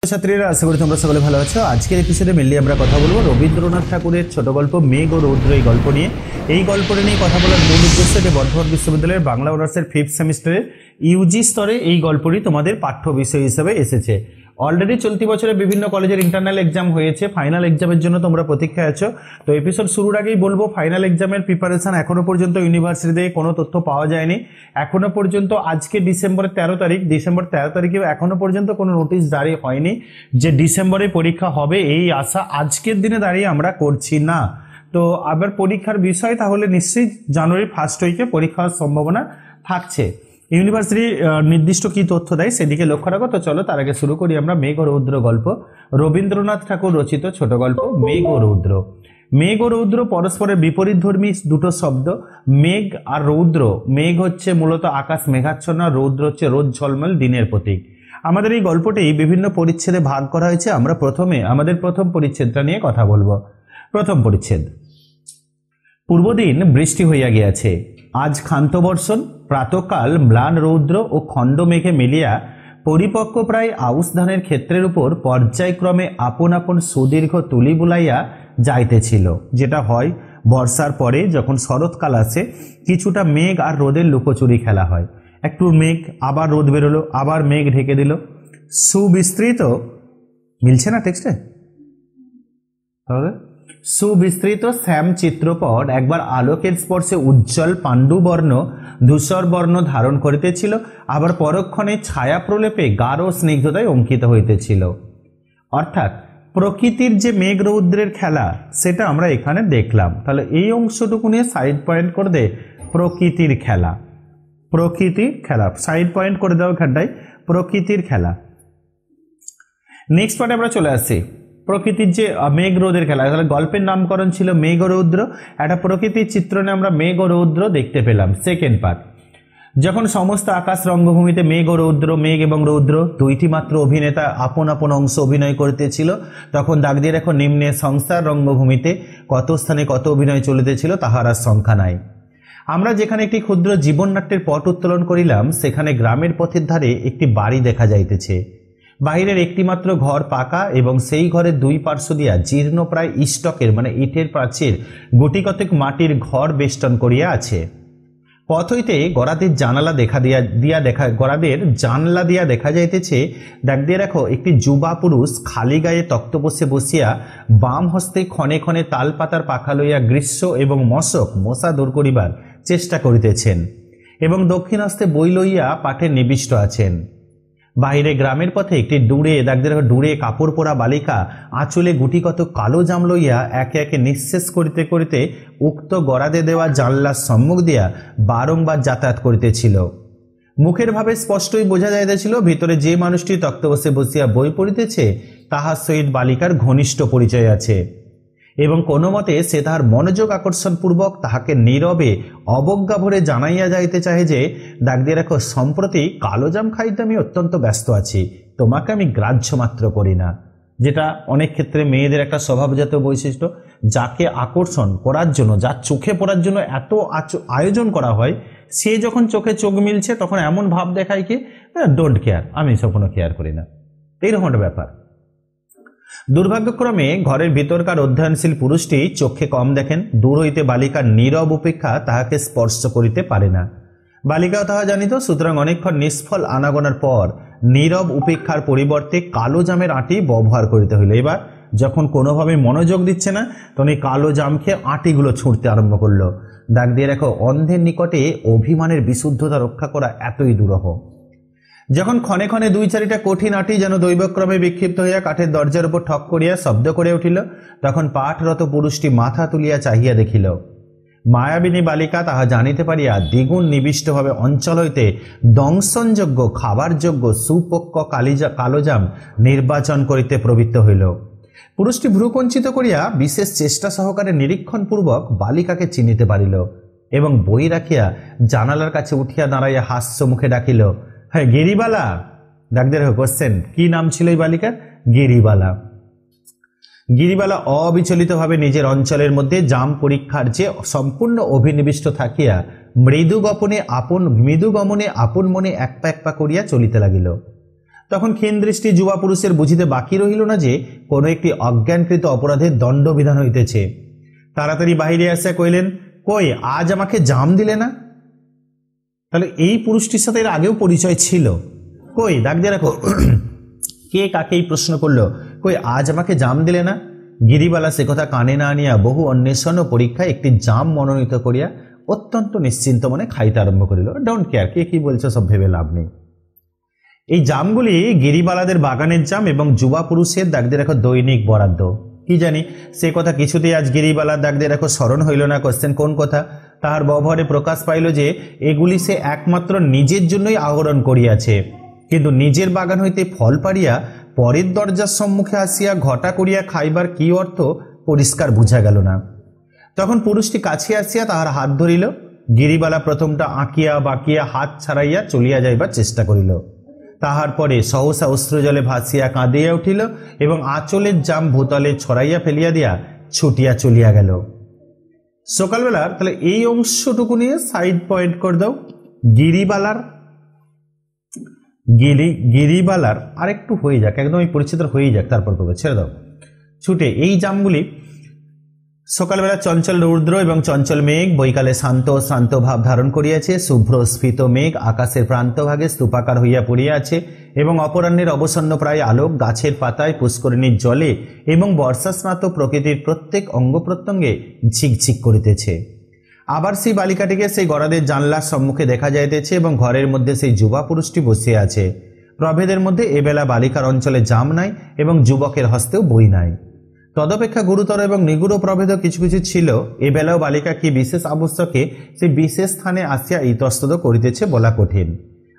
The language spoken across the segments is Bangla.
ছাত্রীরা আশা করি তোমরা সকলে ভালো আছো। আজকের এপিসোডে মেনলি আমরা কথা বলবো রবীন্দ্রনাথ ঠাকুরের ছোট গল্প মেঘ ও রৌদ্র এই গল্প নিয়ে। এই গল্পটি নিয়ে কথা বলার মূল উদ্দেশ্য যে বর্ধমান বিশ্ববিদ্যালয়ের বাংলা অনার্সের 5th সেমিস্টারের ইউজি স্তরে এই গল্পটি তোমাদের পাঠ্য বিষয় হিসেবে এসেছে। অলরেডি চলতি বছরে বিভিন্ন কলেজের ইন্টারনাল এক্সাম হয়েছে, ফাইনাল এক্সামের জন্য তোমরা প্রতীক্ষায় আছো। তো এপিসোড শুরুর আগেই বলবো ফাইনাল এক্সামের প্রিপারেশন এখনো পর্যন্ত ইউনিভার্সিটিতে কোনো তথ্য পাওয়া যায়নি। এখনো পর্যন্ত আজকে ডিসেম্বর 13 তারিখে এখনো পর্যন্ত কোনো নোটিশ জারি হয়নি যে ডিসেম্বরে পরীক্ষা হবে। এই আশা আজকের দিনে দাঁড়িয়ে আমরা করছি না। তো আবার পরীক্ষার বিষয় তাহলে নিশ্চয়ই জানুয়ারির ফার্স্ট উইকে পরীক্ষার সম্ভাবনা থাকছে। ইউনিভার্সিটি নির্দিষ্ট কি তথ্য দেয় সেদিকে লক্ষ্য রাখো। তো চলো তার আগে শুরু করি আমরা মেঘ ও রৌদ্র গল্প। রবীন্দ্রনাথ ঠাকুর রচিত ছোট গল্প মেঘ ও রৌদ্র। মেঘ ও রৌদ্র পরস্পরের বিপরীতধর্মী দুটো শব্দ। মেঘ আর রৌদ্র, মেঘ হচ্ছে মূলত আকাশ মেঘাচ্ছন্ন, রৌদ্র হচ্ছে রোদ ঝলমল দিনের প্রতীক। আমাদের এই গল্পটি বিভিন্ন পরিচ্ছেদে ভাগ করা হয়েছে। আমরা প্রথমে আমাদের প্রথম পরিচ্ছেদটা নিয়ে কথা বলবো। প্রথম পরিচ্ছেদ। পূর্বদিন বৃষ্টি হইয়া গিয়াছে, আজ ক্ষান্ত বর্ষণ। প্রাতকাল ম্লান রৌদ্র ও খণ্ড মেঘে মিলিয়া পরিপক্ক প্রায় আউশ ধানের ক্ষেত্রের উপর পর্যায়ক্রমে আপন আপন সুদীর্ঘ তুলি বুলাইয়া যাইতেছিল। যেটা হয় বর্ষার পরে যখন শরৎকাল আসে, কিছুটা মেঘ আর রোদের লুকোচুরি খেলা হয়। একটু মেঘ, আবার রোদ বেরোলো, আবার মেঘ ঢেকে দিল। সুবিস্তৃত, মিলছে না টেক্সটে? সুবিস্তৃত শ্যাম চিত্রপট একবার আলোকের স্পর্শে উজ্জ্বল পাণ্ডুবর্ণ ধূসর বর্ণ ধারণ করিতেছিল, আবার পরক্ষণে ছায়া প্রলেপে গাঢ় স্নিগ্ধতায় অঙ্কিত হইতেছিল। অর্থাৎ প্রকৃতির যে মেঘ রৌদ্রের খেলা সেটা আমরা এখানে দেখলাম। তাহলে এই অংশটুকু নিয়ে সাইড পয়েন্ট করে দে, প্রকৃতির খেলা। প্রকৃতির খেলা সাইড পয়েন্ট করে দেওয়া ঘাটায় প্রকৃতির খেলা। নেক্সট পার্টে আমরা চলে আসি। প্রকৃতির যে মেঘ রোদের খেলা, তাহলে গল্পের নামকরণ ছিল মেঘ ও রৌদ্র। একটা প্রকৃতির চিত্রণে আমরা মেঘ ও রৌদ্র দেখতে পেলাম। সেকেন্ড পার্ট, যখন সমস্ত আকাশ রঙ্গভূমিতে মেঘ ও রৌদ্র, মেঘ এবং রৌদ্র দুইটি মাত্র অভিনেতা আপন আপন অংশ অভিনয় করতেছিল, তখন দাগ দিয়ে রাখো নিম্নে সংসার রঙ্গভূমিতে কত স্থানে কত অভিনয় চলিতেছিল তাহার আর সংখ্যা নাই। আমরা যেখানে একটি ক্ষুদ্র জীবননাট্যের পট উত্তোলন করিলাম, সেখানে গ্রামের পথের ধারে একটি বাড়ি দেখা যাইতেছে। বাহিরের একটিমাত্র ঘর পাকা এবং সেই ঘরের দুই পার্শ্ব দিয়া জীর্ণ প্রায় ইষ্টকের মানে ইটের প্রাচীর গুটিকতক মাটির ঘর বেষ্টন করিয়া আছে। পথ হইতে গড়াদের জানালা জানলা দিয়া দেখা যাইতেছে। দেখ দিয়ে রাখো একটি যুবা পুরুষ খালি গায়ে তক্তপোষে বসিয়া বাম হস্তে ক্ষণে ক্ষণে তাল পাতার পাখা লইয়া গ্রীষ্ম এবং মশা দূর করিবার চেষ্টা করিতেছেন এবং দক্ষিণ হস্তে বই লইয়া পাঠে নিবিষ্ট আছেন। বাহিরে গ্রামের পথে একটি দূরে কাপড় পরা বালিকা আঁচলে গুটিকত কালো জাম লইয়া একে একে নিঃশেষ করিতে করিতে উক্ত গড়াদে দেওয়া জানলার সম্মুখ দিয়া বারংবার যাতায়াত করিতেছিল। মুখের ভাবে স্পষ্টই বোঝা যাইতেছিল ভিতরে যে মানুষটি তক্তপোষে বসিয়া বই পড়িতেছে তাহার সহিত বালিকার ঘনিষ্ঠ পরিচয় আছে এবং কোনো মতে সে তাহার মনোযোগ আকর্ষণপূর্বক তাহাকে নীরবে অবজ্ঞা ভরে জানাইয়া যাইতে চাহে যে, দাগ দিয়ে রাখো, সম্প্রতি কালোজাম খাইতে আমি অত্যন্ত ব্যস্ত আছি, তোমাকে আমি গ্রাহ্য মাত্র করি না। যেটা অনেক ক্ষেত্রে মেয়েদের একটা স্বভাবজাত বৈশিষ্ট্য। যাকে আকর্ষণ করার জন্য, যার চোখে পড়ার জন্য এত আয়োজন করা হয়, সে যখন চোখে চোখ মিলছে তখন এমন ভাব দেখায় কি ডোন্ট কেয়ার, আমি সব কোনো কেয়ার করি না, এইরকম একটা ব্যাপার। দুর্ভাগ্যক্রমে ঘরের ভিতরকার অধ্যয়নশীল পুরুষটি চোখে কম দেখেন। দূর হইতে বালিকার নীরব উপেক্ষা তাহাকে স্পর্শ করিতে পারে না। বালিকাও তাহা জানিত। সুতরাং অনেকক্ষণ নিষ্ফল আনাগোনার পর নীরব উপেক্ষার পরিবর্তে কালো জামের আঁটি ব্যবহার করিতে হইল। এবার যখন কোনোভাবে মনোযোগ দিচ্ছে না, তখন এই কালো জাম খেয়ে আঁটিগুলো ছুঁড়তে আরম্ভ করলো। দাগ দিয়ে রাখো, অন্ধের নিকটে অভিমানের বিশুদ্ধতা রক্ষা করা এতই দুরূহ। যখন ক্ষণে ক্ষণে দুই চারিটা কঠিন আঁটি যেন দৈবক্রমে বিক্ষিপ্ত হইয়া কাঠের দরজার উপর ঠক করিয়া শব্দ করে উঠিল, তখন পাঠরত পুরুষটি মাথা তুলিয়া চাহিয়া দেখিল। মায়াবিনী বালিকা তাহা জানিতে পারিয়া দ্বিগুণ নিবিষ্টভাবে অঞ্চল হইতে দংশনযোগ্য খাবারযোগ্য সুপক্ক কালোজাম নির্বাচন করিতে প্রবৃত্ত হইল। পুরুষটি ভ্রুকঞ্চিত করিয়া বিশেষ চেষ্টা সহকারে নিরীক্ষণপূর্বক বালিকাকে চিনিতে পারিল এবং বই রাখিয়া জানালার কাছে উঠিয়া দাঁড়াইয়া হাস্য মুখে ডাকিল, হ্যাঁ গিরিবালা। ডাকদের কোশ্চেন, কি নাম ছিল এই বালিকার? গিরিবালা। গিরিবালা অবিচলিতভাবে নিজের অঞ্চলের মধ্যে জাম পরীক্ষার যে সম্পূর্ণ অভিনিবিষ্ট থাকিয়া মৃদু গমনে আপন মনে এক পা করিয়া চলিতে লাগিল। তখন ক্ষীণ দৃষ্টি যুবা পুরুষের বুঝিতে বাকি রহিল না যে কোনো একটি অজ্ঞানকৃত অপরাধের দণ্ডবিধান হইতেছে। তাড়াতাড়ি বাহিরে আসিয়া কইলেন, কই আজ আমাকে জাম দিলে না? তাহলে এই পুরুষটির সাথে এর আগেও পরিচয় ছিল। কই ডাক দিয়ে রাখো, কে কাকে এই প্রশ্ন করলো, কই আজ আমাকে জাম দিলে না? গিরিবালা সে কথা কানে না আনিয়া বহু অন্বেষণ ও পরীক্ষায় একটি জাম মনোনীত করিয়া অত্যন্ত নিশ্চিন্ত মনে খাইতে আরম্ভ করিল। ডোন্ট কেয়ার কে কি বলছে, সব ভেবে লাভ নেই। এই জামগুলি গিরিবালাদের বাগানের জাম এবং যুবা পুরুষের দাগ দিয়ে রাখো দৈনিক বরাদ্দ। কি জানি সে কথা কিছুতেই আজ গিরিবালার দাগ দিয়ে রাখো স্মরণ হইল না। কোশ্চেন কোন কথা? তাহার ব্যবহারে প্রকাশ পাইল যে এগুলি সে একমাত্র নিজের জন্যই আহরণ করিয়াছে, কিন্তু নিজের বাগান হইতে ফল পাড়িয়া পরের দরজার সম্মুখে আসিয়া ঘটা করিয়া খাইবার কি অর্থ পরিষ্কার বুঝা গেল না। তখন পুরুষটি কাছে আসিয়া তাহার হাত ধরিল। গিরিবালা প্রথমটা আঁকিয়া বাঁকিয়া হাত ছাড়াইয়া চলিয়া যাইবার চেষ্টা করিল। তাহার পরে সহসা অশ্রুজলে ভাসিয়া কাঁদিয়া উঠিল এবং আঁচলের জাম ভূতলে ছড়াইয়া ফেলিয়া দিয়া ছুটিয়া চলিয়া গেল। সকালবেলার তাহলে এই অংশটুকু নিয়ে সাইড পয়েন্ট করে দাও। গিরিবালার আরেকটু হয়ে যাক, একদম এই পরিচিত হয়ে যাক, তারপর করবে, ছেড়ে দাও। ছুটে এই জামগুলি সকালবেলা চঞ্চল রৌদ্র এবং চঞ্চল মেঘ বৈকালে শান্ত ভাব ধারণ করিয়াছে। শুভ্র স্ফীত মেঘ আকাশের প্রান্তভাগে স্তূপাকার হইয়া পড়িয়াছে এবং অপরাহ্নের অবসন্ন প্রায় আলোক গাছের পাতায় পুষ্করিণীর জলে এবং বর্ষাস্নাত প্রকৃতির প্রত্যেক অঙ্গ প্রত্যঙ্গে ঝিকঝিক করিতেছে। আবার সেই বালিকাটিকে সেই গড়াদের জানলার সম্মুখে দেখা যাইতেছে এবং ঘরের মধ্যে সেই যুবা পুরুষটি বসিয়া আছে। প্রভেদের মধ্যে এবেলা বালিকার অঞ্চলে জাম নাই এবং যুবকের হস্তেও বই নাই। তদপেক্ষা গুরুতর এবং নিগুড় প্রভেদ কিছু কিছু ছিল। এবেলাও বালিকা কি বিশেষ আবশ্যকে সেই বিশেষ স্থানে আসিয়া ইতস্তত করিতেছে বলা কঠিন।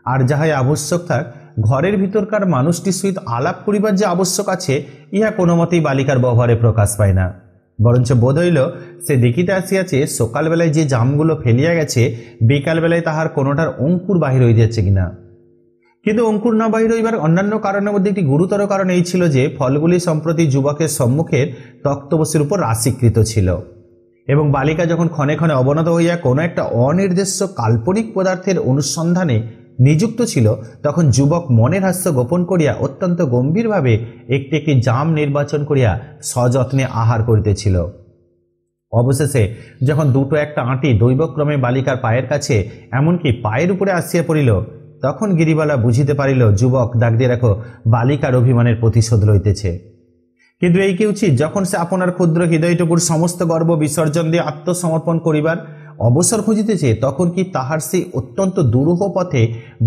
আর যাহাই আবশ্যক থাক, ঘরের ভিতরকার মানুষটির সহিত আলাপ করিবার যে আবশ্যক আছে, ইহা কোনো মতেই বালিকার ব্যবহারে প্রকাশ পায় না। বরঞ্চ বোধ হইল সে দেখিতে আসিয়াছে সকালবেলায় যে জামগুলো ফেলিয়া গেছে, বিকালবেলায় তাহার কোনোটার অঙ্কুর বাহির হইতেছে কিনা। কিন্তু অঙ্কুর না বাহির হইবার অন্যান্য কারণের মধ্যে একটি গুরুতর কারণ এই ছিল যে ফলগুলি সম্প্রতি যুবকের সম্মুখের তক্তপোষের উপর রাশিকৃত ছিল এবং বালিকা যখন ক্ষণে ক্ষণে অবনত হইয়া কোনো একটা অনির্দিষ্ট কাল্পনিক পদার্থের অনুসন্ধানে নিযুক্ত ছিল, তখন যুবক মনের হাস্য গোপন করিয়া অত্যন্ত গম্ভীরভাবে একটি একটি জাম নির্বাচন করিয়া সযত্নে আহার করিতেছিল। অবশেষে যখন দুটো একটা আঁটি দৈবক্রমে বালিকার পায়ের কাছে, এমনকি পায়ের উপরে আসিয়া পড়িল, তখন গিরিবালা বুঝিতে পারিল যুবক দাগ দিয়ে রাখো বালিকার অভিমানের প্রতিশোধ লইতেছে। কিন্তু এই কি উচিত? যখন সে আপনার ক্ষুদ্র হৃদয়টুকুর সমস্ত গর্ব বিসর্জন দিয়ে আত্মসমর্পণ করিবার অবসর খুঁজিতেছে, তখন কি তাহার সেই অত্যন্ত দুরূহ পথে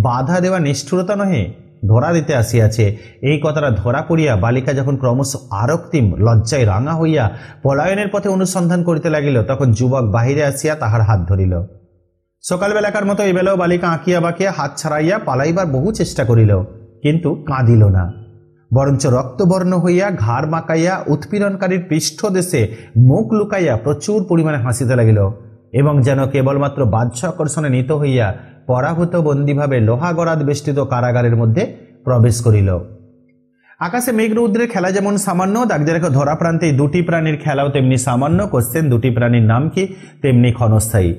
বাধা দেওয়া নিষ্ঠুরতা নহে? ধরা দিতে আসিয়াছে। এই কথাটা ধরা পড়িয়া বালিকা যখন ক্রমশ আরক্তিম লজ্জায় রাঙা হইয়া পলায়নের পথে অনুসন্ধান করিতে লাগিল, তখন যুবক বাহিরে আসিয়া তাহার হাত ধরিল। সকালবেলাকার মতো এবেলাও বালিকা আঁকিয়া বাঁকিয়া হাত ছাড়াইয়া পালাইবার বহু চেষ্টা করিল, কিন্তু কাঁদিল না। বরঞ্চ রক্তবর্ণ হইয়া ঘাড় মাকাইয়া উৎপীড়নকারীর পৃষ্ঠদেশে মুখ লুকাইয়া প্রচুর পরিমাণে হাসিতে লাগিল এবং যেন কেবলমাত্র বাহ্য আকর্ষণে নীত হইয়া পরাভূত বন্দীভাবে লোহা গড়াদ বেষ্টিত কারাগারের মধ্যে প্রবেশ করিল। আকাশে মেঘরৌদ্রের খেলা যেমন সামান্য, দাগ দিয়ে রাখো ধরা প্রান্তে দুটি প্রাণীর খেলাও তেমনি সামান্য। কোশ্চেন দুটি প্রাণীর নাম কি? তেমনি ক্ষণস্থায়ী।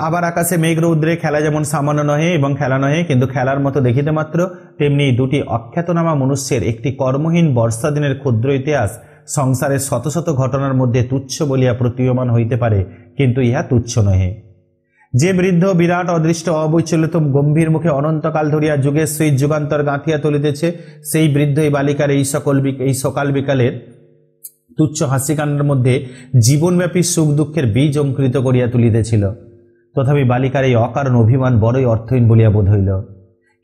আবার আকাশে মেঘরৌদ্রে খেলা যেমন সামান্য নহে এবং খেলা নহে, কিন্তু খেলার মতো দেখিতে মাত্র, তেমনি দুটি অখ্যাতনামা মনুষ্যের একটি কর্মহীন বর্ষা দিনের ক্ষুদ্র ইতিহাস সংসারের শত শত ঘটনার মধ্যে তুচ্ছ বলিয়া প্রতীয়মান হইতে পারে, কিন্তু ইহা তুচ্ছ নহে। যে বৃদ্ধ বিরাট অদৃষ্ট অবৈচলিত গম্ভীর মুখে অনন্তকাল ধরিয়া যুগের সহিত যুগান্তর গাঁথিয়া তুলিতেছে, সেই বৃদ্ধ এই বালিকার এই সকাল বিকালের তুচ্ছ হাসিকান্ডের মধ্যে জীবনব্যাপী সুখ দুঃখের বীজ অঙ্কুরিত করিয়া তুলিতেছিল। তথাপি বালিকার এই অকারণ অভিমান বড়ই অর্থহীন বলিয়া বোধ হইল।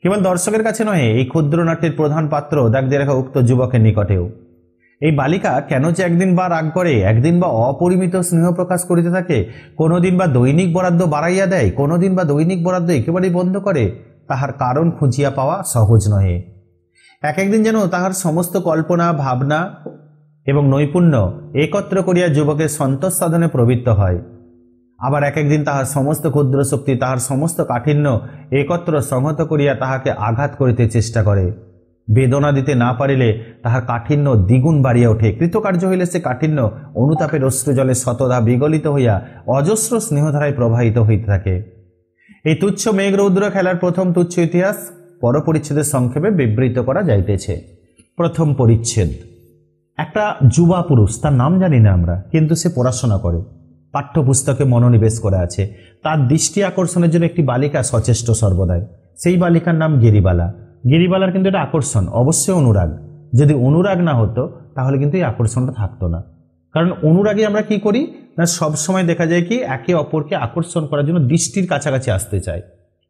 কেবল দর্শকের কাছে নহে, এই ক্ষুদ্র নাট্যের প্রধান পাত্র দাগ দিয়ে রাখা উক্ত যুবকের নিকটেও। এই বালিকা কেন যে একদিন বা রাগ করে, একদিন বা অপরিমিত স্নেহ প্রকাশ করিতে থাকে, কোনোদিন বা দৈনিক বরাদ্দ বাড়াইয়া দেয়, কোনোদিন বা দৈনিক বরাদ্দ একেবারেই বন্ধ করে, তাহার কারণ খুঁজিয়া পাওয়া সহজ নহে। এক একদিন যেন তাহার সমস্ত কল্পনা, ভাবনা এবং নৈপুণ্য একত্র করিয়া যুবকের সন্তোষ সাধনে প্রবৃত্ত হয়। আবার এক একদিন তাহার সমস্ত ক্ষুদ্র শক্তি, তাহার সমস্ত কাঠিন্য একত্র সংহত করিয়া তাহাকে আঘাত করিতে চেষ্টা করে। বেদনা দিতে না পারিলে তাহার কাঠিন্য দ্বিগুণ বাড়িয়া ওঠে। কৃতকার্য হইলে সে কাঠিন্য অনুতাপের অশ্রুজলে শতধা বিগলিত হইয়া অজস্র স্নেহধারায় প্রবাহিত হইতে থাকে। এই তুচ্ছ মেঘরৌদ্র খেলার প্রথম তুচ্ছ ইতিহাস পরপরিচ্ছেদের সংক্ষেপে বিবৃত করা যাইতেছে। প্রথম পরিচ্ছেদ। একটা যুবা পুরুষ, তার নাম জানি না আমরা, কিন্তু সে পড়াশোনা করে, পাঠ্যপুস্তকে মনোনিবেশ করে আছে। তার দৃষ্টি আকর্ষণের জন্য একটি বালিকা সচেষ্ট সর্বদাই। সেই বালিকার নাম গিরিবালা। গিরিবালার কিন্তু এটা আকর্ষণ, অবশ্যই অনুরাগ। যদি অনুরাগ না হতো তাহলে কিন্তু এই আকর্ষণটা থাকতো না। কারণ অনুরাগে আমরা কি করি না, সবসময় দেখা যায় কি একে অপরকে আকর্ষণ করার জন্য দৃষ্টির কাছাকাছি আসতে চায়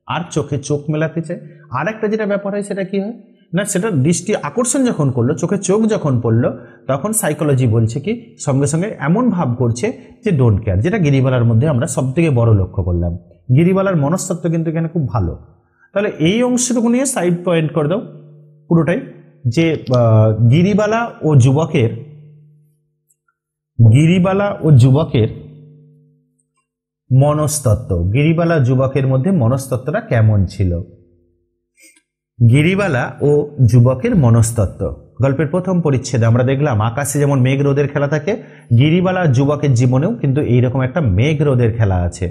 আর চোখে চোখ মেলাতে চায়। আর একটা যেটা ব্যাপার হয় সেটা কি হয় না, সেটা দৃষ্টি আকর্ষণ যখন করলো, চোখে চোখ যখন পড়লো, তখন সাইকোলজি বলছে কি সঙ্গে সঙ্গে এমন ভাব করছে যে ডোন্ট কেয়ার, যেটা গিরিবালার মধ্যে আমরা সব থেকে বড় লক্ষ্য করলাম। গিরিবালার মনস্তত্ত্ব কিন্তু এখানে খুব ভালো। তাহলে এই অংশটুকু নিয়ে সাইড পয়েন্ট করে দাও পুরোটাই, যে গিরিবালা ও যুবকের মনস্তত্ত্ব, গিরিবালা যুবকের মধ্যে মনস্তত্ত্বটা কেমন ছিল। গিরিবালা ও যুবকের মনস্তত্ত্ব গল্পের প্রথম পরিচ্ছেদে আমরা দেখলাম আকাশে যেমন মেঘ রোদের খেলা থাকে, গিরিবালা যুবকের জীবনেও কিন্তু এইরকম একটা মেঘ রোদের খেলা আছে।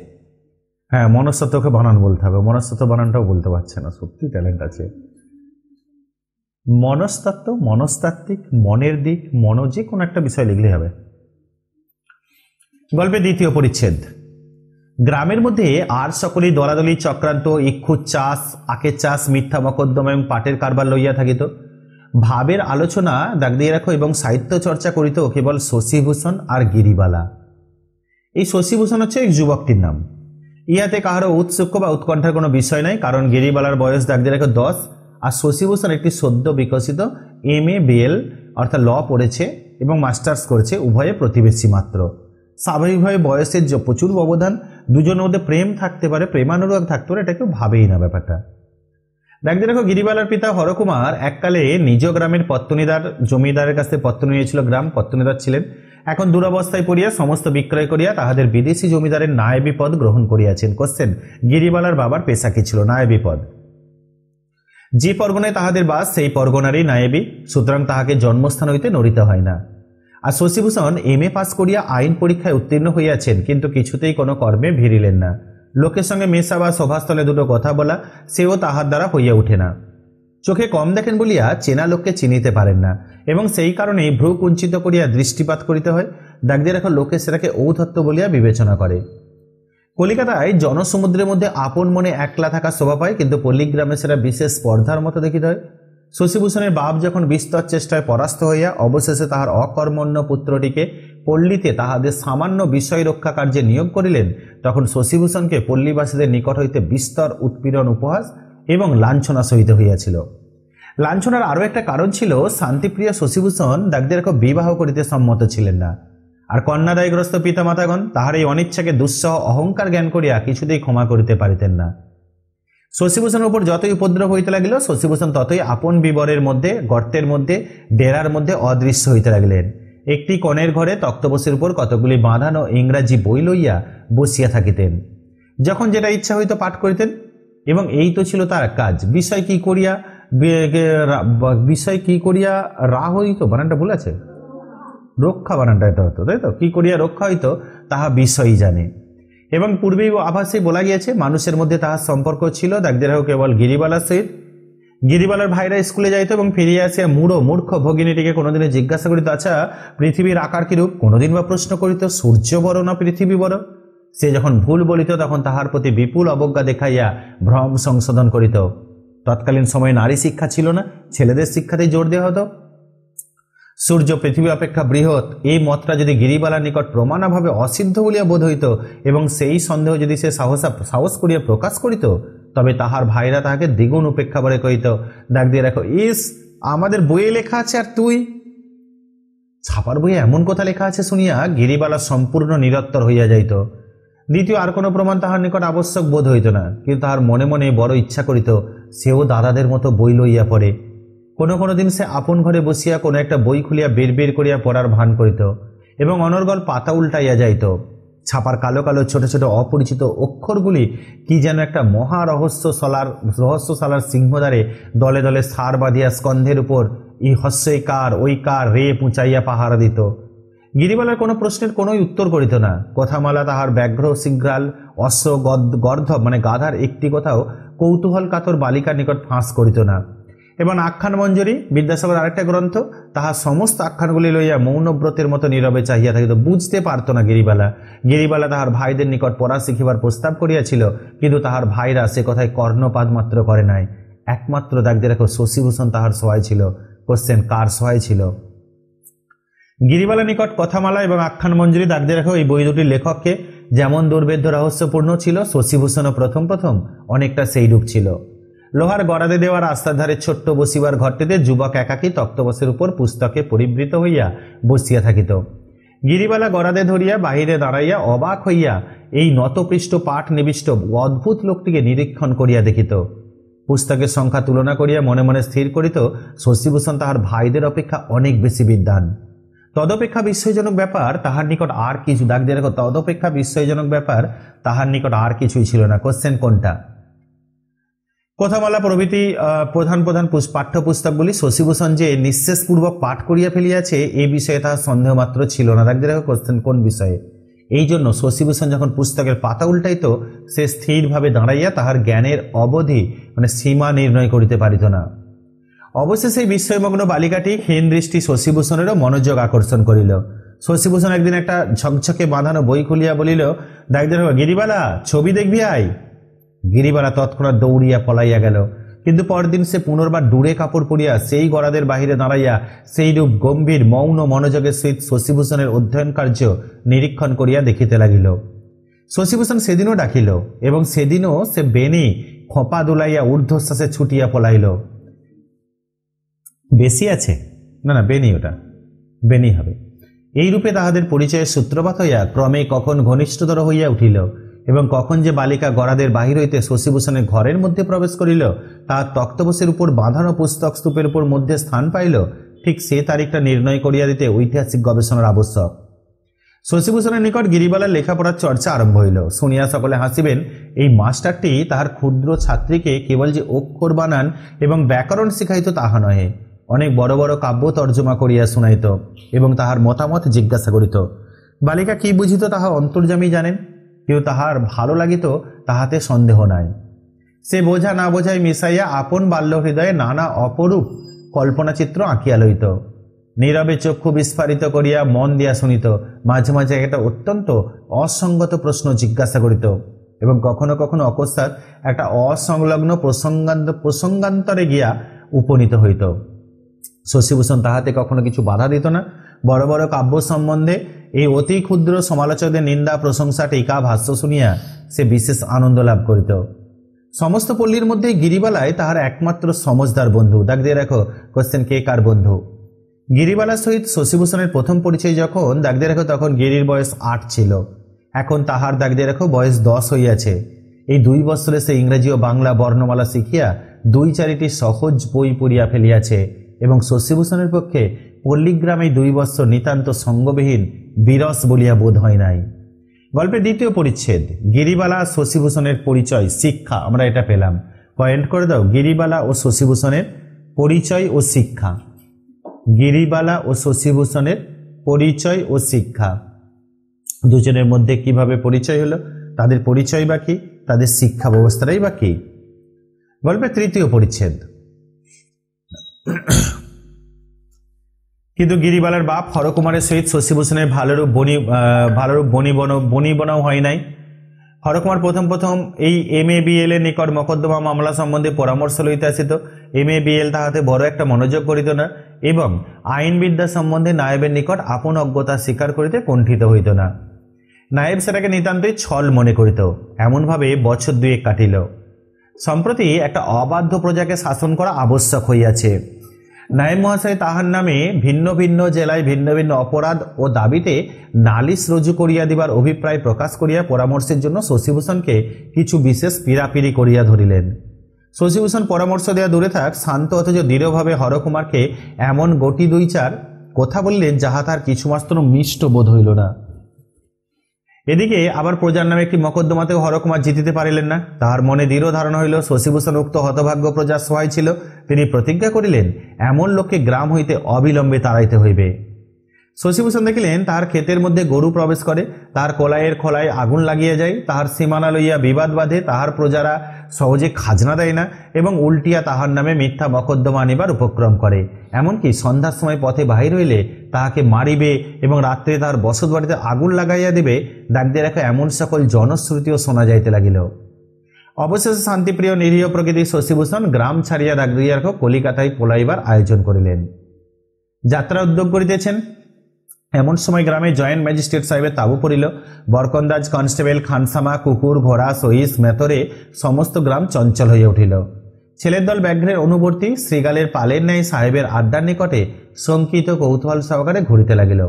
হ্যাঁ, মনস্তত্ত্বকে বানান বলতে হবে, মনস্তত্ত্ব বানানটাও বলতে পারছে না, সত্যি ট্যালেন্ট আছে। মনস্তত্ত্ব, মনস্তাত্ত্বিক, মনের দিক, যে কোনো একটা বিষয় লিখলে হবে। গল্পের দ্বিতীয় পরিচ্ছেদ। গ্রামের মধ্যে আর সকলেই দলাদলি চক্রান্ত, ইক্ষুর চাষ, আখের চাষ, মিথ্যা মকদ্দমা এবং পাটের কারবার লইয়া থাকিত। ভাবের আলোচনা দাগ দিয়ে রাখো এবং সাহিত্য চর্চা করিত কেবল শশীভূষণ আর গিরিবালা। এই শশীভূষণ হচ্ছে এক যুবকটির নাম। ইহাতে কাহারও উৎসুক বা উৎকণ্ঠার কোনো বিষয় নাই, কারণ গিরিবালার বয়স দাগ দিয়ে রাখো 10 আর শশীভূষণ একটি সদ্য বিকশিত MA BL অর্থাৎ ল পড়েছে এবং মাস্টার্স করছে, উভয়ে প্রতিবেশী মাত্র। স্বাভাবিকভাবে বয়সের যে প্রচুর ব্যবধান, দুজনের মধ্যে প্রেম থাকতে পারে, প্রেমানুরাগ থাকতে পারে, এটা কেউ ভাবেই না ব্যাপারটা। দেখতে দেখো গিরিবালার পিতা হরকুমার এককালে নিজ গ্রামের পত্তনিদার জমিদারের কাছে পত্র নিয়েছিল, গ্রাম পত্তনিদার ছিলেন। এখন দুরবস্থায় পড়িয়া সমস্ত বিক্রয় করিয়া তাহাদের বিদেশি জমিদারের নায়েবি পদ গ্রহণ করিয়াছেন। কোশ্চেন, গিরিবালার বাবার পেশা কি ছিল? নায়েবি পদ। যে পরগনায় তাহাদের বাস সেই পরগনারই নায়েবি, সুতরাং তাহাকে জন্মস্থান হইতে নড়িতে হয় না। আর শশীভূষণ MA পাস করিয়া আইন পরীক্ষায় উত্তীর্ণ হইয়াছেন, কিন্তু কিছুতেই কোনো কর্মে ভিড়িলেন না। লোকের সঙ্গে মেশা বা সভাস্থলে দুটো কথা বলা সেও তাহার দ্বারা হইয়া উঠে না। চোখে কম দেখেন বলিয়া চেনা লোককে চিনিতে পারেন না এবং সেই কারণেই ভ্রু কুঞ্চিত করিয়া দৃষ্টিপাত করিতে হয়। দাগ দিয়ে রাখা লোকে সেটাকে ঔদ্ধত্য বলিয়া বিবেচনা করে। কলিকাতায় জনসমুদ্রের মধ্যে আপন মনে একলা থাকা শোভা পায়, কিন্তু পল্লীগ্রামে সেটা বিশেষ স্পর্ধার মতো দেখিতে হয়। শশীভূষণের বাপ যখন বিস্তর চেষ্টায় পরাস্ত হইয়া অবশেষে তাহার অকর্মণ্য পুত্রটিকে পল্লীতে তাহাদের সামান্য বিষয় রক্ষা কার্যে নিয়োগ করিলেন, তখন শশীভূষণকে পল্লীবাসীদের নিকট হইতে বিস্তর উৎপীড়ন, উপহাস এবং লাঞ্ছনা সহিতে হইয়াছিল। লাঞ্ছনার আরও একটা কারণ ছিল, শান্তিপ্রিয় শশীভূষণ দাগ দিয়ে রাখো বিবাহ করিতে সম্মত ছিলেন না। আর কন্যাদায়গ্রস্ত পিতামাতাগণ তাহার এই অনিচ্ছাকে দুঃসহ অহংকার জ্ঞান করিয়া কিছুতেই ক্ষমা করিতে পারিতেন না। শশীভূষণের উপর যতই উপদ্রব হইতে লাগিল, শশীভূষণ ততই আপন বিবরের মধ্যে, গর্তের মধ্যে, ডেরার মধ্যে অদৃশ্য হইতে লাগিলেন। একটি কনের ঘরে তক্তপোষের উপর কতগুলি বাঁধানো ইংরাজি বই লইয়া বসিয়া থাকিতেন। যখন যেটা ইচ্ছা হইতো পাঠ করিতেন এবং এই তো ছিল তার কাজ। বিষয় কি করিয়া রা হইতো, বানানটা ভুল আছে, রক্ষা বানানটা এটা হতো, তাই তো, কি করিয়া রক্ষা হইতো তাহা বিষয়ই জানে। এবং পূর্বেই আভাসে বলা গিয়েছে মানুষের মধ্যে তাহার সম্পর্ক ছিল দাগ দিয়ে রাখো কেবল গিরিবালার সহিত। গিরিবালার ভাইরা স্কুলে যাইতো এবং ফিরিয়া আসিয়া মূর্খ ভগিনীটিকে কোনোদিনে জিজ্ঞাসা করিত, আচ্ছা পৃথিবীর আকার কিরূপ? কোনোদিন বা প্রশ্ন করিত সূর্য বড় না পৃথিবী বড়? সে যখন ভুল বলিত তখন তাহার প্রতি বিপুল অবজ্ঞা দেখাইয়া ভ্রম সংশোধন করিত। তৎকালীন সময়ে নারী শিক্ষা ছিল না, ছেলেদের শিক্ষাতেই জোর দেওয়া হতো। সূর্য পৃথিবী অপেক্ষা বৃহৎ এই মতটা যদি গিরিবালার নিকট প্রমাণাভাবে অসিদ্ধ বলিয়া বোধ হইত এবং সেই সন্দেহ যদি সে সাহস করিয়া প্রকাশ করিত, তবে তাহার ভাইরা তাহাকে দ্বিগুণ উপেক্ষা করে কহিত, দাগ দিয়ে রাখো ইস আমাদের বইয়ে লেখা আছে আর তুই। ছাপার বইয়ে এমন কথা লেখা আছে শুনিয়া গিরিবালা সম্পূর্ণ নিরত্তর হইয়া যাইত। দ্বিতীয় আর কোনো প্রমাণ তাহার নিকট আবশ্যক বোধ হইত না, কিন্তু তাহার মনে মনে বড় ইচ্ছা করিত সেও দাদাদের মতো বই লইয়া পড়ে। কোনো দিন সে আপন ঘরে বসিয়া কোনো একটা বই খুলিয়া বের করিয়া পড়ার ভান করিত এবং অনর্গল পাতা উল্টাইয়া যাইত। ছাপার কালো কালো ছোট ছোট অপরিচিত অক্ষরগুলি কি যেন একটা মহা রহস্যশালার সিংহদ্বারে দলে দলে সার বাঁধিয়া স্কন্ধের উপর ই হস্যই কার ওই কার রে পুঁচাইয়া পাহারা দিত। গিরিবালার কোনো প্রশ্নের কোনোই উত্তর করিত না। কথামালা তাহার ব্যাঘ্র শৃঙ্গাল অশ্ব গর্ধব মানে গাধার একটি কথাও কৌতূহল কাতর বালিকার নিকট ফাঁস করিত না। এবং আখ্যান মঞ্জুরি বিদ্যাসাগর আরেকটা গ্রন্থ, তাহা সমস্ত আখ্যানগুলি লইয়া মৌনব্রতের মতো নীরবে চাহিয়া থাকিত। বুঝতে পারত না গিরিবালা তাহার ভাইদের নিকট পড়া শিখিবার প্রস্তাব করিয়াছিল, কিন্তু তাহার ভাইরা সে কথায় কর্ণপাত মাত্র করে নাই। একমাত্র দাগদের রেখো শশীভূষণ তাহার সহায় ছিল। কোশ্চেন, কার সহায় ছিল? গিরিবালা নিকট কথামালা এবং আখ্যান মঞ্জুরি দাগদের রেখো এই বই দুটির লেখককে যেমন দুর্ভেদ্য রহস্যপূর্ণ ছিল, শশীভূষণও প্রথম অনেকটা সেইরূপ ছিল। লোহার গড়াদে দেওয়া রাস্তার ধারে ছোট্ট বসিবার ঘরটিতে যুবক একাকী তক্তবসের উপর পুস্তকে পরিবৃত হইয়া বসিয়া থাকিত। গিরিবালা গড়াদে ধরিয়া বাহিরে দাঁড়াইয়া অবাক হইয়া এই নতপৃষ্ঠ পাঠ নিবিষ্ট অদ্ভুত লোকটিকে নিরীক্ষণ করিয়া দেখিত। পুস্তকের সংখ্যা তুলনা করিয়া মনে মনে স্থির করিত, শশীভূষণ তাহার ভাইদের অপেক্ষা অনেক বেশি বিদ্বান। তদপেক্ষা বিস্ময়জনক ব্যাপার তাহার নিকট আর কিছু, দাগ দিয়ে রাখো, তদপেক্ষা বিস্ময়জনক ব্যাপার তাহার নিকট আর কিছুই ছিল না। কোশ্চেন কোনটা? কথামালা প্রভৃতি প্রধান পাঠ্যপুস্তকগুলি শশীভূষণ যে নিঃশেষপূর্বক পাঠ করিয়া ফেলিয়াছে এই বিষয়ে তাহার সন্দেহ মাত্র ছিল না। দাগ দিয়ে রাখো, কোশ্চেন কোন বিষয়ে? এই জন্য শশীভূষণ যখন পুস্তকের পাতা উল্টাইত, সে স্থিরভাবে দাঁড়াইয়া তাহার জ্ঞানের অবধি সীমা নির্ণয় করিতে পারিত না। অবশেষে এই বিস্ময়মগ্ন বালিকাটি ক্ষীণ দৃষ্টি শশীভূষণেরও মনোযোগ আকর্ষণ করিল। শশীভূষণ একদিন একটা ঝকঝকে বাঁধানো বই খুলিয়া বলিল, দাগ দিয়ে রাখো, গিরিবালা ছবি দেখবি আয়। গিরিবালা তৎক্ষণাৎ দৌড়িয়া পলাইয়া গেল, কিন্তু পরদিন সে পুনর্বার ডুরে কাপড় পরিয়া সেই গড়াদের বাহিরে দাঁড়াইয়া সেইরূপ গম্ভীর মৌন মনোযোগের সহিত শশীভূষণের অধ্যয়ন কার্য নিরীক্ষণ করিয়া দেখিতে লাগিল। শশীভূষণ সেদিনও ডাকিল, এবং সেদিনও সে বেনি খোঁপা দুলাইয়া ঊর্ধ্বশ্বাসে ছুটিয়া পলাইল। বেশি আছে না, বেনি, ওটা বেনি হবে। এইরূপে তাহাদের পরিচয়ের সূত্রপাত হইয়া ক্রমে কখন ঘনিষ্ঠতর হইয়া উঠিল, এবং কখন যে বালিকা গড়াদের বাহির হইতে শশীভূষণের ঘরের মধ্যে প্রবেশ করিল, তাহার তক্তপোষের উপর বাঁধানো পুস্তক স্তূপের উপর মধ্যে স্থান পাইল, ঠিক সে তারিখটা নির্ণয় করিয়া দিতে ঐতিহাসিক গবেষণার আবশ্যক। শশীভূষণের নিকট গিরিবালার লেখাপড়ার চর্চা আরম্ভ হইল। শুনিয়া সকলে হাসিবেন, এই মাস্টারটি তাহার ক্ষুদ্র ছাত্রীকে কেবল যে অক্ষর বানান এবং ব্যাকরণ শিখাইত তাহা নহে, অনেক বড় বড় কাব্য তর্জমা করিয়া শুনাইত এবং তাহার মতামত জিজ্ঞাসা করিত। বালিকা কি বুঝিত তাহা অন্তর্যামী জানেন, কেউ তাহার ভালো লাগিত তাহাতে সন্দেহ নাই। সে বোঝা না বোঝাই মিশাইয়া আপন বাল্য হৃদয়ে নানা অপরূপ কল্পনাচিত্র আঁকিয়া লইত। নীরবে চক্ষু বিস্ফারিত করিয়া মন দিয়া শুনিত, মাঝে মাঝে একটা অত্যন্ত অসঙ্গত প্রশ্ন জিজ্ঞাসা করিত, এবং কখনো কখনো অকস্মাৎ একটা অসংলগ্ন প্রসঙ্গান্তরে গিয়া উপনীত হইত। শশীভূষণ তাহাতে কখনো কিছু বাধা দিত না। বড় বড় কাব্য সম্বন্ধে এই অতি ক্ষুদ্র সমালোচকদের নিন্দা, প্রশংসা, টিকা, ভাষ্য শুনিয়া সে বিশেষ আনন্দ লাভ করিত। সমস্ত পল্লীর মধ্যে গিরিবালায় তাহার একমাত্র সমজদার বন্ধু। দাগ দিয়ে রাখো, কোশ্চেন, কে কার বন্ধু? গিরিবালার সহিত শশীভূষণের প্রথম পরিচয় যখন, দাগ দিয়ে রাখো, তখন গিরির বয়স 8 ছিল। এখন তাহার, দাগ দিয়ে রাখো, বয়স 10 হইয়াছে। এই 2 বৎসরে সে ইংরেজি ও বাংলা বর্ণমালা শিখিয়া 2-4টি সহজ বই পড়িয়া ফেলিয়াছে, এবং শশীভূষণের পক্ষে পল্লীগ্রামে 2 বৎসর নিতান্ত সঙ্গবিহীন বিরস বলিয়া বোধ হয় নাই। গল্পের দ্বিতীয় পরিচ্ছেদ, গিরিবালা শশীভূষণের পরিচয়, শিক্ষা। আমরা এটা পেলাম, পয়েন্ট করে দাও। গিরিবালা ও শশীভূষণের পরিচয় ও শিক্ষা। গিরিবালা ও শশীভূষণের পরিচয় ও শিক্ষা, দুজনের মধ্যে কিভাবে পরিচয় হলো, তাদের পরিচয় বা কি, তাদের শিক্ষা ব্যবস্থাটাই বা কি। গল্পের তৃতীয় পরিচ্ছেদ, কিন্তু গিরিবালার বাপ হরকুমারের সহিত শশীভূষণের ভালোরূপ বনিবনাও হয় নাই। হরকুমার প্রথম এই MA-BL এর নিকট মকদ্দমা মামলা সম্বন্ধে পরামর্শ লইতে আসিত। MA-BL তাহাতে বড় একটা মনোযোগ করিত না, এবং আইনবিদ্যা সম্বন্ধে নায়েবের নিকট আপন অজ্ঞতা স্বীকার করিতে কুণ্ঠিত হইত না। নায়েব সেটাকে নিতান্তই ছল মনে করিত। এমনভাবে বছর 2 কাটিল। সম্প্রতি একটা অবাধ্য প্রজাকে শাসন করা আবশ্যক হইয়াছে। নায়েব মহাশয় তাহার নামে ভিন্ন ভিন্ন জেলায় ভিন্ন ভিন্ন অপরাধ ও দাবিতে নালিশ রুজু করিয়া দিবার অভিপ্রায় প্রকাশ করিয়া পরামর্শের জন্য শশীভূষণকে কিছু বিশেষ পীড়াপিড়ি করিয়া ধরিলেন। শশীভূষণ পরামর্শ দেওয়া দূরে থাক, শান্ত অথচ দৃঢ়ভাবে হরকুমারকে এমন গটি 2-4 কথা বললেন যাহা তার কিছুমাত্র মিষ্ট বোধ হইল না। এদিকে আবার প্রজার নামে একটি মকদ্দমাতেও হরকুমার জিতিতে পারিলেন না। তাহার মনে দৃঢ় ধারণা হইল শশীভূষণ উক্ত হতভাগ্য প্রজার সহায় ছিল। তিনি প্রতিজ্ঞা করিলেন, এমন লোককে গ্রাম হইতে অবিলম্বে তাড়াইতে হইবে। শশীভূষণ দেখিলেন তাহার ক্ষেতের মধ্যে গরু প্রবেশ করে, তাহার কলাইয়ের খোলায় আগুন লাগিয়া যায়, তাহার সীমানা লইয়া বিবাদ বাঁধে, তাহার প্রজারা সহজে খাজনা দেয় না এবং উল্টিয়া তাহার নামে মিথ্যা মকদ্দমা আনিবার উপক্রম করে। এমনকি সন্ধ্যার সময় পথে বাহির হইলে তাহাকে মারিবে এবং রাত্রে তাহার বসত বাড়িতে আগুন লাগাইয়া দেবে, দাগদের রাখা এমন সকল জনশ্রুতিও শোনা যাইতে লাগিল। অবশেষে শান্তিপ্রিয় নিরীহ প্রকৃতির শশীভূষণ গ্রাম ছাড়িয়া দাগদিয়ার কলিকাতায় পলাইবার আয়োজন করিলেন। যাত্রা উদ্যোগ করিতেছেন এমন সময় গ্রামে জয়েন্ট ম্যাজিস্ট্রেট সাহেবের তাঁবু পড়িল। বরকন্দাজ, কনস্টেবল, খানসামা, কুকুর, ঘোড়া, সহিস, মেথরে সমস্ত গ্রাম চঞ্চল হইয়া উঠিল। ছেলের দল ব্যাঘ্রের অনুবর্তী শ্রীগালের পালের ন্যায় সাহেবের আড্ডার নিকটে শঙ্কিত কৌতূহল সহকারে ঘুরিতে লাগিল।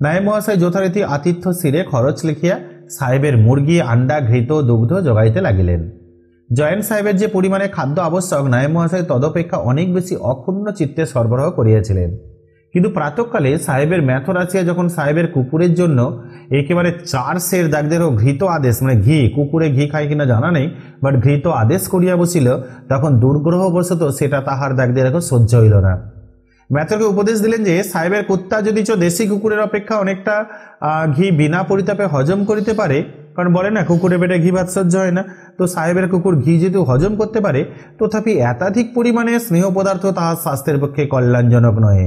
নায়েব মহাশয় যথারীতি আতিথ্য শিরে খরচ লিখিয়া সাহেবের মুরগি, আন্ডা, ঘৃত, দুগ্ধ যোগাইতে লাগিলেন। জয়েন্ট সাহেবের যে পরিমাণে খাদ্য আবশ্যক নায়েব মহাশয় তদপেক্ষা অনেক বেশি অক্ষুণ্ণ চিত্তে সরবরাহ করিয়াছিলেন। কিন্তু প্রাতঃকালে সাহেবের মেথর আসিয়া যখন সাহেবের কুকুরের জন্য একেবারে 4 সের দাগদেরও ঘৃত আদেশ, মানে ঘি, কুকুরে ঘি খায় কিনা জানা নেই, বাট ঘৃত আদেশ করিয়া বসিল, তখন দুর্গ্রহবশত সেটা তাহার দাগদের সহ্য হইল না। মেথরকে উপদেশ দিলেন যে সাহেবের কুত্তা যদিচ দেশি কুকুরের অপেক্ষা অনেকটা ঘি বিনা পরিতাপে হজম করিতে পারে, কারণ বলে না কুকুরে পেটে ঘি ভাত সহ্য হয় না, তো সাহেবের কুকুর ঘি যেহেতু হজম করতে পারে, তথাপি একাধিক পরিমাণে স্নেহ পদার্থ তাহার স্বাস্থ্যের পক্ষে কল্যাণজনক নয়।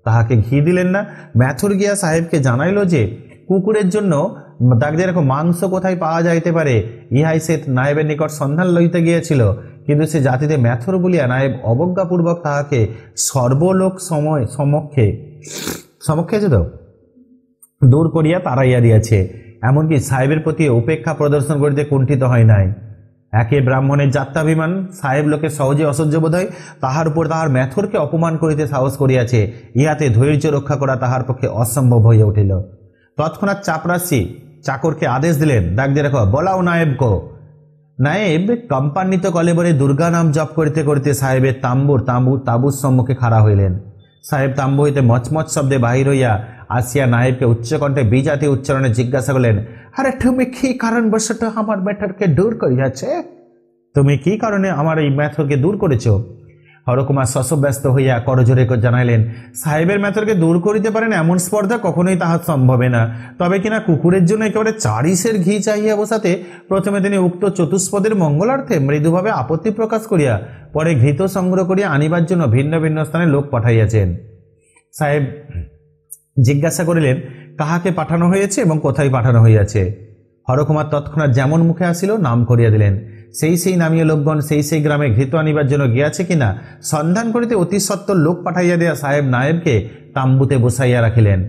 তাহাকে ঘি দিলেন না। মেথর গিয়া সাহেবকে জানাইল যে কুকুরের জন্য দাগদের মাংস কোথায় পাওয়া যাইতে পারে, ইহাই সে নায়েবের নিকট সন্ধান লইতে গিয়েছিল, কিন্তু সে জাতিতে মেথর বলিয়া নায়েব অবজ্ঞাপূর্বক তাহাকে সর্বলোক সমক্ষে আছে তো দূর করিয়া তাড়াইয়া দিয়াছে। এমনকি সাহেবের প্রতি উপেক্ষা প্রদর্শন করিতে কুণ্ঠিত হয় নাই। একে ব্রাহ্মণের যাত্রাভিমান সাহেব লোকে সহজে অসহ্য বোধ হয়, তাহার উপর তাহার মেথরকে অপমান করিতে সাহস করিয়াছে, ইহাতে ধৈর্য রক্ষা করা তাহার পক্ষে অসম্ভব হইয়া উঠিল। তৎক্ষণাৎ চাপরাশি চাকরকে আদেশ দিলেন, ডাকতে রাখো, বলাও নায়েবকে। নায়েব কম্পান্বিত কলেবরে দুর্গা নাম জপ করিতে করিতে সাহেবের তাঁবুর সম্মুখে খাড়া হইলেন। সাহেব তাম্বু হইতে মচমচ শব্দে বাহির হইয়া আসিয়া নায়েবকে উচ্চকণ্ঠে বিজাতি উচ্চারণে জিজ্ঞাসা করলেন, আরে তুমি কি কারণবশত আমার মেথরকে দূর করিয়াছে? তুমি কি কারণে আমার এই মেথরকে দূর করেছ? হরকুমার শশব্যস্ত হইয়া করজোরে জানাইলেন, সাহেবের মেথরকে দূর করিতে পারেন এমন স্পর্ধা কখনোই তাহার সম্ভবে না। তবে কিনা কুকুরের জন্য একেবারে 4 সের ঘি চাহিয়া বসাতে প্রথমে তিনি উক্ত চতুষ্পদের মঙ্গলার্থে মৃদুভাবে আপত্তি প্রকাশ করিয়া পরে ঘৃত সংগ্রহ করিয়া আনিবার জন্য ভিন্ন ভিন্ন স্থানে লোক পাঠাইয়াছেন। সাহেব জিজ্ঞাসা করিলেন, কাহাকে পাঠানো হয়েছে এবং কোথায় পাঠানো হইয়াছে? হরকুমার তৎক্ষণাৎ যেমন মুখে আসিল নাম করিয়া দিলেন। সেই নামীয় লোকগণ সেই গ্রামে ঘৃত আনিবার জন্য গিয়াছে কিনা সন্ধান করিতে অতি সত্বর লোক পাঠাইয়া দেয়া সাহেব নায়েবকে তাম্বুতে বসাইয়া রাখিলেন।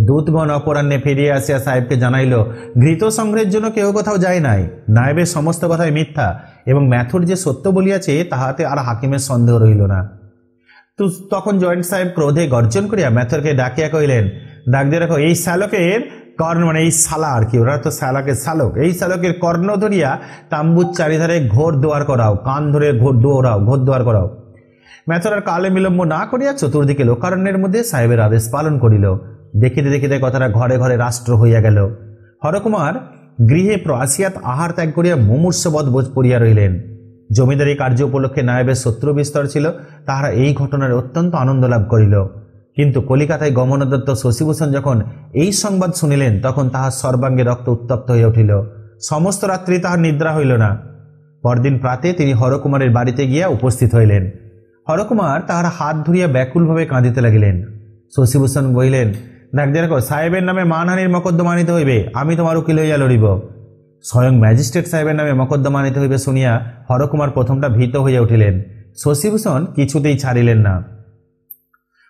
দূতগণ অপরাহ্নে ফিরিয়া আসিয়া সাহেবকে জানাইল, ঘৃত সংগ্রহের জন্য কেউ কোথাও যায় নাই। নায়েবের সমস্ত কথাই মিথ্যা এবং মেথর যে সত্য বলিয়াছে তাহাতে আর হাকিমের সন্দেহ রইল না। তো তখন জয়েন্ট সাহেব ক্রোধে গর্জন করিয়া মেথরকে ডাকিয়া কহিলেন, ডাক দিয়ে রাখো, এই শ্যালকের কর্ণ, মানে এই শালা আর কি, ওরা তো শ্যালকের শালক, এই শ্যালকের কর্ণ ধরিয়া তাম্বুর চারিধারে ঘোর দোয়ার করাও, কান ধরে ঘোর দোয়ার করাও। মেথর আর কালে বিলম্ব না করিয়া চতুর্দিকে লোকারণ্যের মধ্যে সাহেবের আদেশ পালন করিল। দেখিতে দেখিতে কথাটা ঘরে ঘরে রাষ্ট্র হইয়া গেল। হরকুমার গৃহে আসিয়াত আহার ত্যাগ করিয়া মুমূর্ষবৎ বোঝ পড়িয়া রইলেন। জমিদারি কার্য উপলক্ষে নায়েবের শত্রু বিস্তর ছিল, তাহারা এই ঘটনার অত্যন্ত আনন্দ লাভ করিল। কিন্তু কলিকাতায় গমনদত্ত শশীভূষণ যখন এই সংবাদ শুনিলেন তখন তাহার সর্বাঙ্গে রক্ত উত্তপ্ত হইয়া উঠিল। সমস্ত রাত্রি তাহার নিদ্রা হইল না। পরদিন প্রাতে তিনি হরকুমারের বাড়িতে গিয়া উপস্থিত হইলেন। হরকুমার তাহার হাত ধরিয়া ব্যাকুলভাবে কাঁদিতে লাগিলেন। শশীভূষণ বলিলেন, ডাক্তার সাহেবের নামে মানহানির মকদ্দমা আনিতে হইবে, আমি তোমার উকিল হইয়া লড়িব। স্বয়ং ম্যাজিস্ট্রেট সাহেবের নামে মকদ্দমা আনিতে হইবে শুনিয়া হরকুমার প্রথমটা ভীত হইয়া উঠিলেন। শশীভূষণ কিছুতেই ছাড়িলেন না।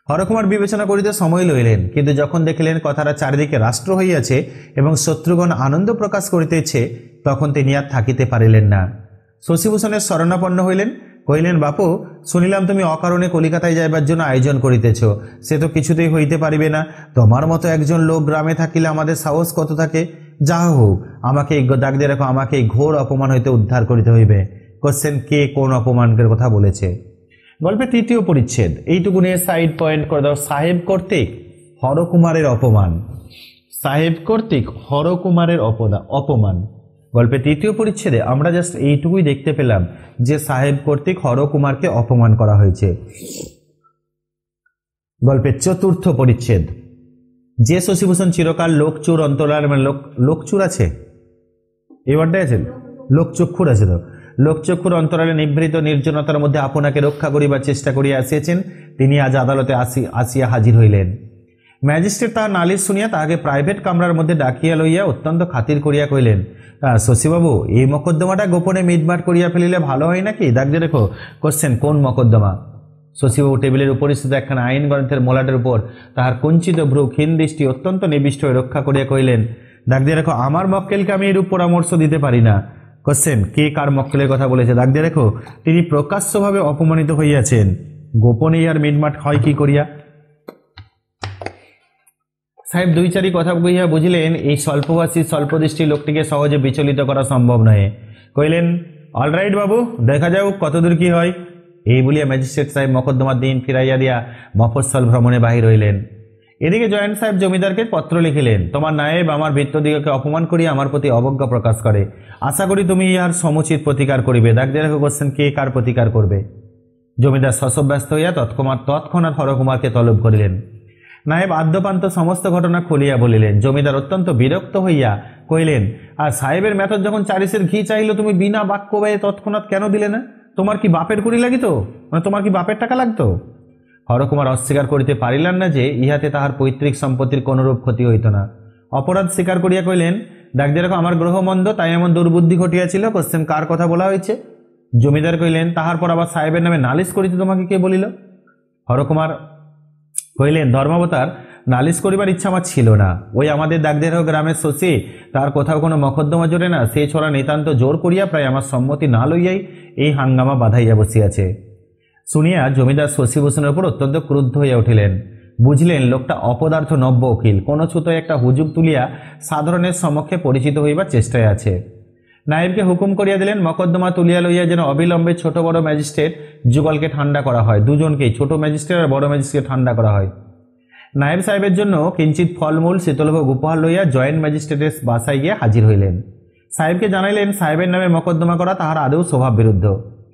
হরকুমার বিবেচনা করিতে সময় লইলেন, কিন্তু যখন দেখিলেন কথাটা চারিদিকে রাষ্ট্র হইয়াছে এবং শত্রুগণ আনন্দ প্রকাশ করিতেছে তখন তিনি আর থাকিতে পারিলেন না। শশীভূষণের শরণাপন্ন হইলেন, কহিলেন, বাপু, শুনিলাম তুমি অকারণে কলিকাতায় যাইবার জন্য আয়োজন করিতেছ, সে তো কিছুতেই হইতে পারিবে না। তোমার মতো একজন লোক গ্রামে থাকিলে আমাদের সাহস কত থাকে। যা হোক, আমাকে ডাক দিয়ে রাখো, আমাকে এই ঘোর অপমান হইতে উদ্ধার করিতে হইবে। কোশ্চেন, কে কোন অপমানের কথা বলেছে? গল্পের 3য় পরিচ্ছেদ। এইটুকু নিয়ে সাইড পয়েন্ট করে দাও। সাহেব কর্তৃক হরকুমারের অপমান। সাহেব কর্তৃক হরকুমারের অপমান গল্পের 3য় পরিচ্ছেদে আমরা জাস্ট এইটুকুই দেখতে পেলাম যে সাহেব কর্তৃক হরকুমারকে অপমান করা হয়েছে। গল্পের 4র্থ পরিচ্ছেদ। যে শশীভূষণ চিরকাল লোকচুর অন্তরাল, মানে লোকচুর আছে, এই ওয়ার্ডটাই আছে, লোকচক্ষুর আছে, তো লোকচক্ষুর অন্তরালে নিভৃত নির্জনতার মধ্যে আপনাকে রক্ষা করিবার চেষ্টা করিয়া আসিয়াছেন, তিনি আজ আদালতে আসিয়া হাজির হইলেন। ম্যাজিস্ট্রেট তাহার নালিশ শুনিয়া তাহাকে প্রাইভেট কামরার মধ্যে ডাকিয়া লইয়া অত্যন্ত খাতির করিয়া কহিলেন, শশীবাবু, এই মকদ্দমাটা গোপনে মিটমাট করিয়া ফেলিলে ভালো হয় নাকি? দাগতে রেখো। কোশ্চেন, কোন মকদ্দমা? শশীবাবু টেবিলের উপরিস্থিত একখানা আইন গ্রন্থের মোলাটের উপর তাহার কুঞ্চিত ভ্রু ক্ষীণ দৃষ্টি অত্যন্ত নিবিষ্ট হয়ে রক্ষা করিয়া কহিলেন, দাগ দিয়ে রেখো, আমার মক্কেলকে আমি এরূপ পরামর্শ দিতে পারি না। কোশ্চেন, কে কার মক্কেলের কথা বলেছে? দাগ দিয়ে রেখো, তিনি প্রকাশ্যভাবে অপমানিত হইয়াছেন, গোপনে আর মিটমাট হয় কি করিয়া? সাহেব দুই চারি কথা কইয়া বুঝিলেন এই স্বল্পভাষী স্বল্পদৃষ্টি লোকটিকে সহজে বিচলিত করা সম্ভব নয়। কইলেন, অলরাইট বাবু, দেখা যাক কতদূর কি হয়। এই বলিয়া ম্যাজিস্ট্রেট সাহেব মকদ্দমার দিন ফিরাইয়া দিয়া মফস্বল ভ্রমণে বাহির হইলেন। এদিকে জয়েন্ট সাহেব জমিদারকে পত্র লিখিলেন, তোমার নায়েব আমার ভৃত্যদিগকে অপমান করিয়া আমার প্রতি অবজ্ঞা প্রকাশ করে, আশা করি তুমি ইহার সমুচিত প্রতিকার করিবে। দাগ দিয়ে রেখো। কোশ্চেন, কে কার প্রতিকার করবে? জমিদার শশব্যস্ত হইয়া তৎক্ষণাৎ হরকুমারকে তলব করিলেন। নায়েব আদ্যপান্ত সমস্ত ঘটনা খুলিয়া বলিলেন। জমিদার অত্যন্ত বিরক্ত হইয়া কহিলেন, আর সাহেবের মেথর যখন চারিশের ঘি চাইল, তুমি বিনা বাক্য ব্যয়ে তৎক্ষণাৎ কেন দিলে না? তোমার কি বাপের কুড়ি লাগিত? মানে তোমার কি বাপের টাকা লাগতো? হরকুমার অস্বীকার করিতে পারিলেন না যে ইহাতে তাহার পৈতৃক সম্পত্তির কোনরূপ ক্ষতি হইত না। অপরাধ স্বীকার করিয়া কহিলেন, ডাক দিয়ে রাখো, আমার গ্রহ মন্দ, তাই এমন দুর্বুদ্ধি ঘটিয়াছিল। কোশ্চেন, কার কথা বলা হয়েছে? জমিদার কহিলেন, তাহার পর আবার সাহেবের নামে নালিশ করিতে তোমাকে কে বলিল? হরকুমার কহিলেন, ধর্মাবতার, নালিশ করিবার ইচ্ছা আমার ছিল না। ওই আমাদের দাগদেহ গ্রামের শশী, তার কোথাও কোনো মকদ্দমা জোরে না, সে ছড়া নিতান্ত জোর করিয়া প্রায় আমার সম্মতি না লইয়াই এই হাঙ্গামা বাধাইয়া বসিয়াছে। শুনিয়া জমিদার শশীভূষণের উপর অত্যন্ত ক্রুদ্ধ হইয়া উঠিলেন। বুঝলেন লোকটা অপদার্থ নব্য উকিল, কোনো ছুতোয় একটা হুজুগ তুলিয়া সাধারণের সমক্ষে পরিচিত হইবার চেষ্টায় আছে। নায়েবকে হুকুম করিয়া দিলেন, মকদ্দমা তুলিয়া লইয়া যেন অবিলম্বে ছোট বড় ম্যাজিস্ট্রেট যুগলকে ঠান্ডা করা হয়, দুজনকেই, ছোট ম্যাজিস্ট্রেট আর বড় ম্যাজিস্ট্রেট ঠান্ডা করা হয়। নায়েব সাহেবের জন্য কিঞ্চিত ফলমূল শীতলভোগ উপহার লইয়া জয়েন্ট ম্যাজিস্ট্রেটের বাসায় গিয়ে হাজির হইলেন। সাহেবকে জানাইলেন সাহেবের নামে মকদ্দমা করা তাহার আদৌ স্বভাব বিরুদ্ধ।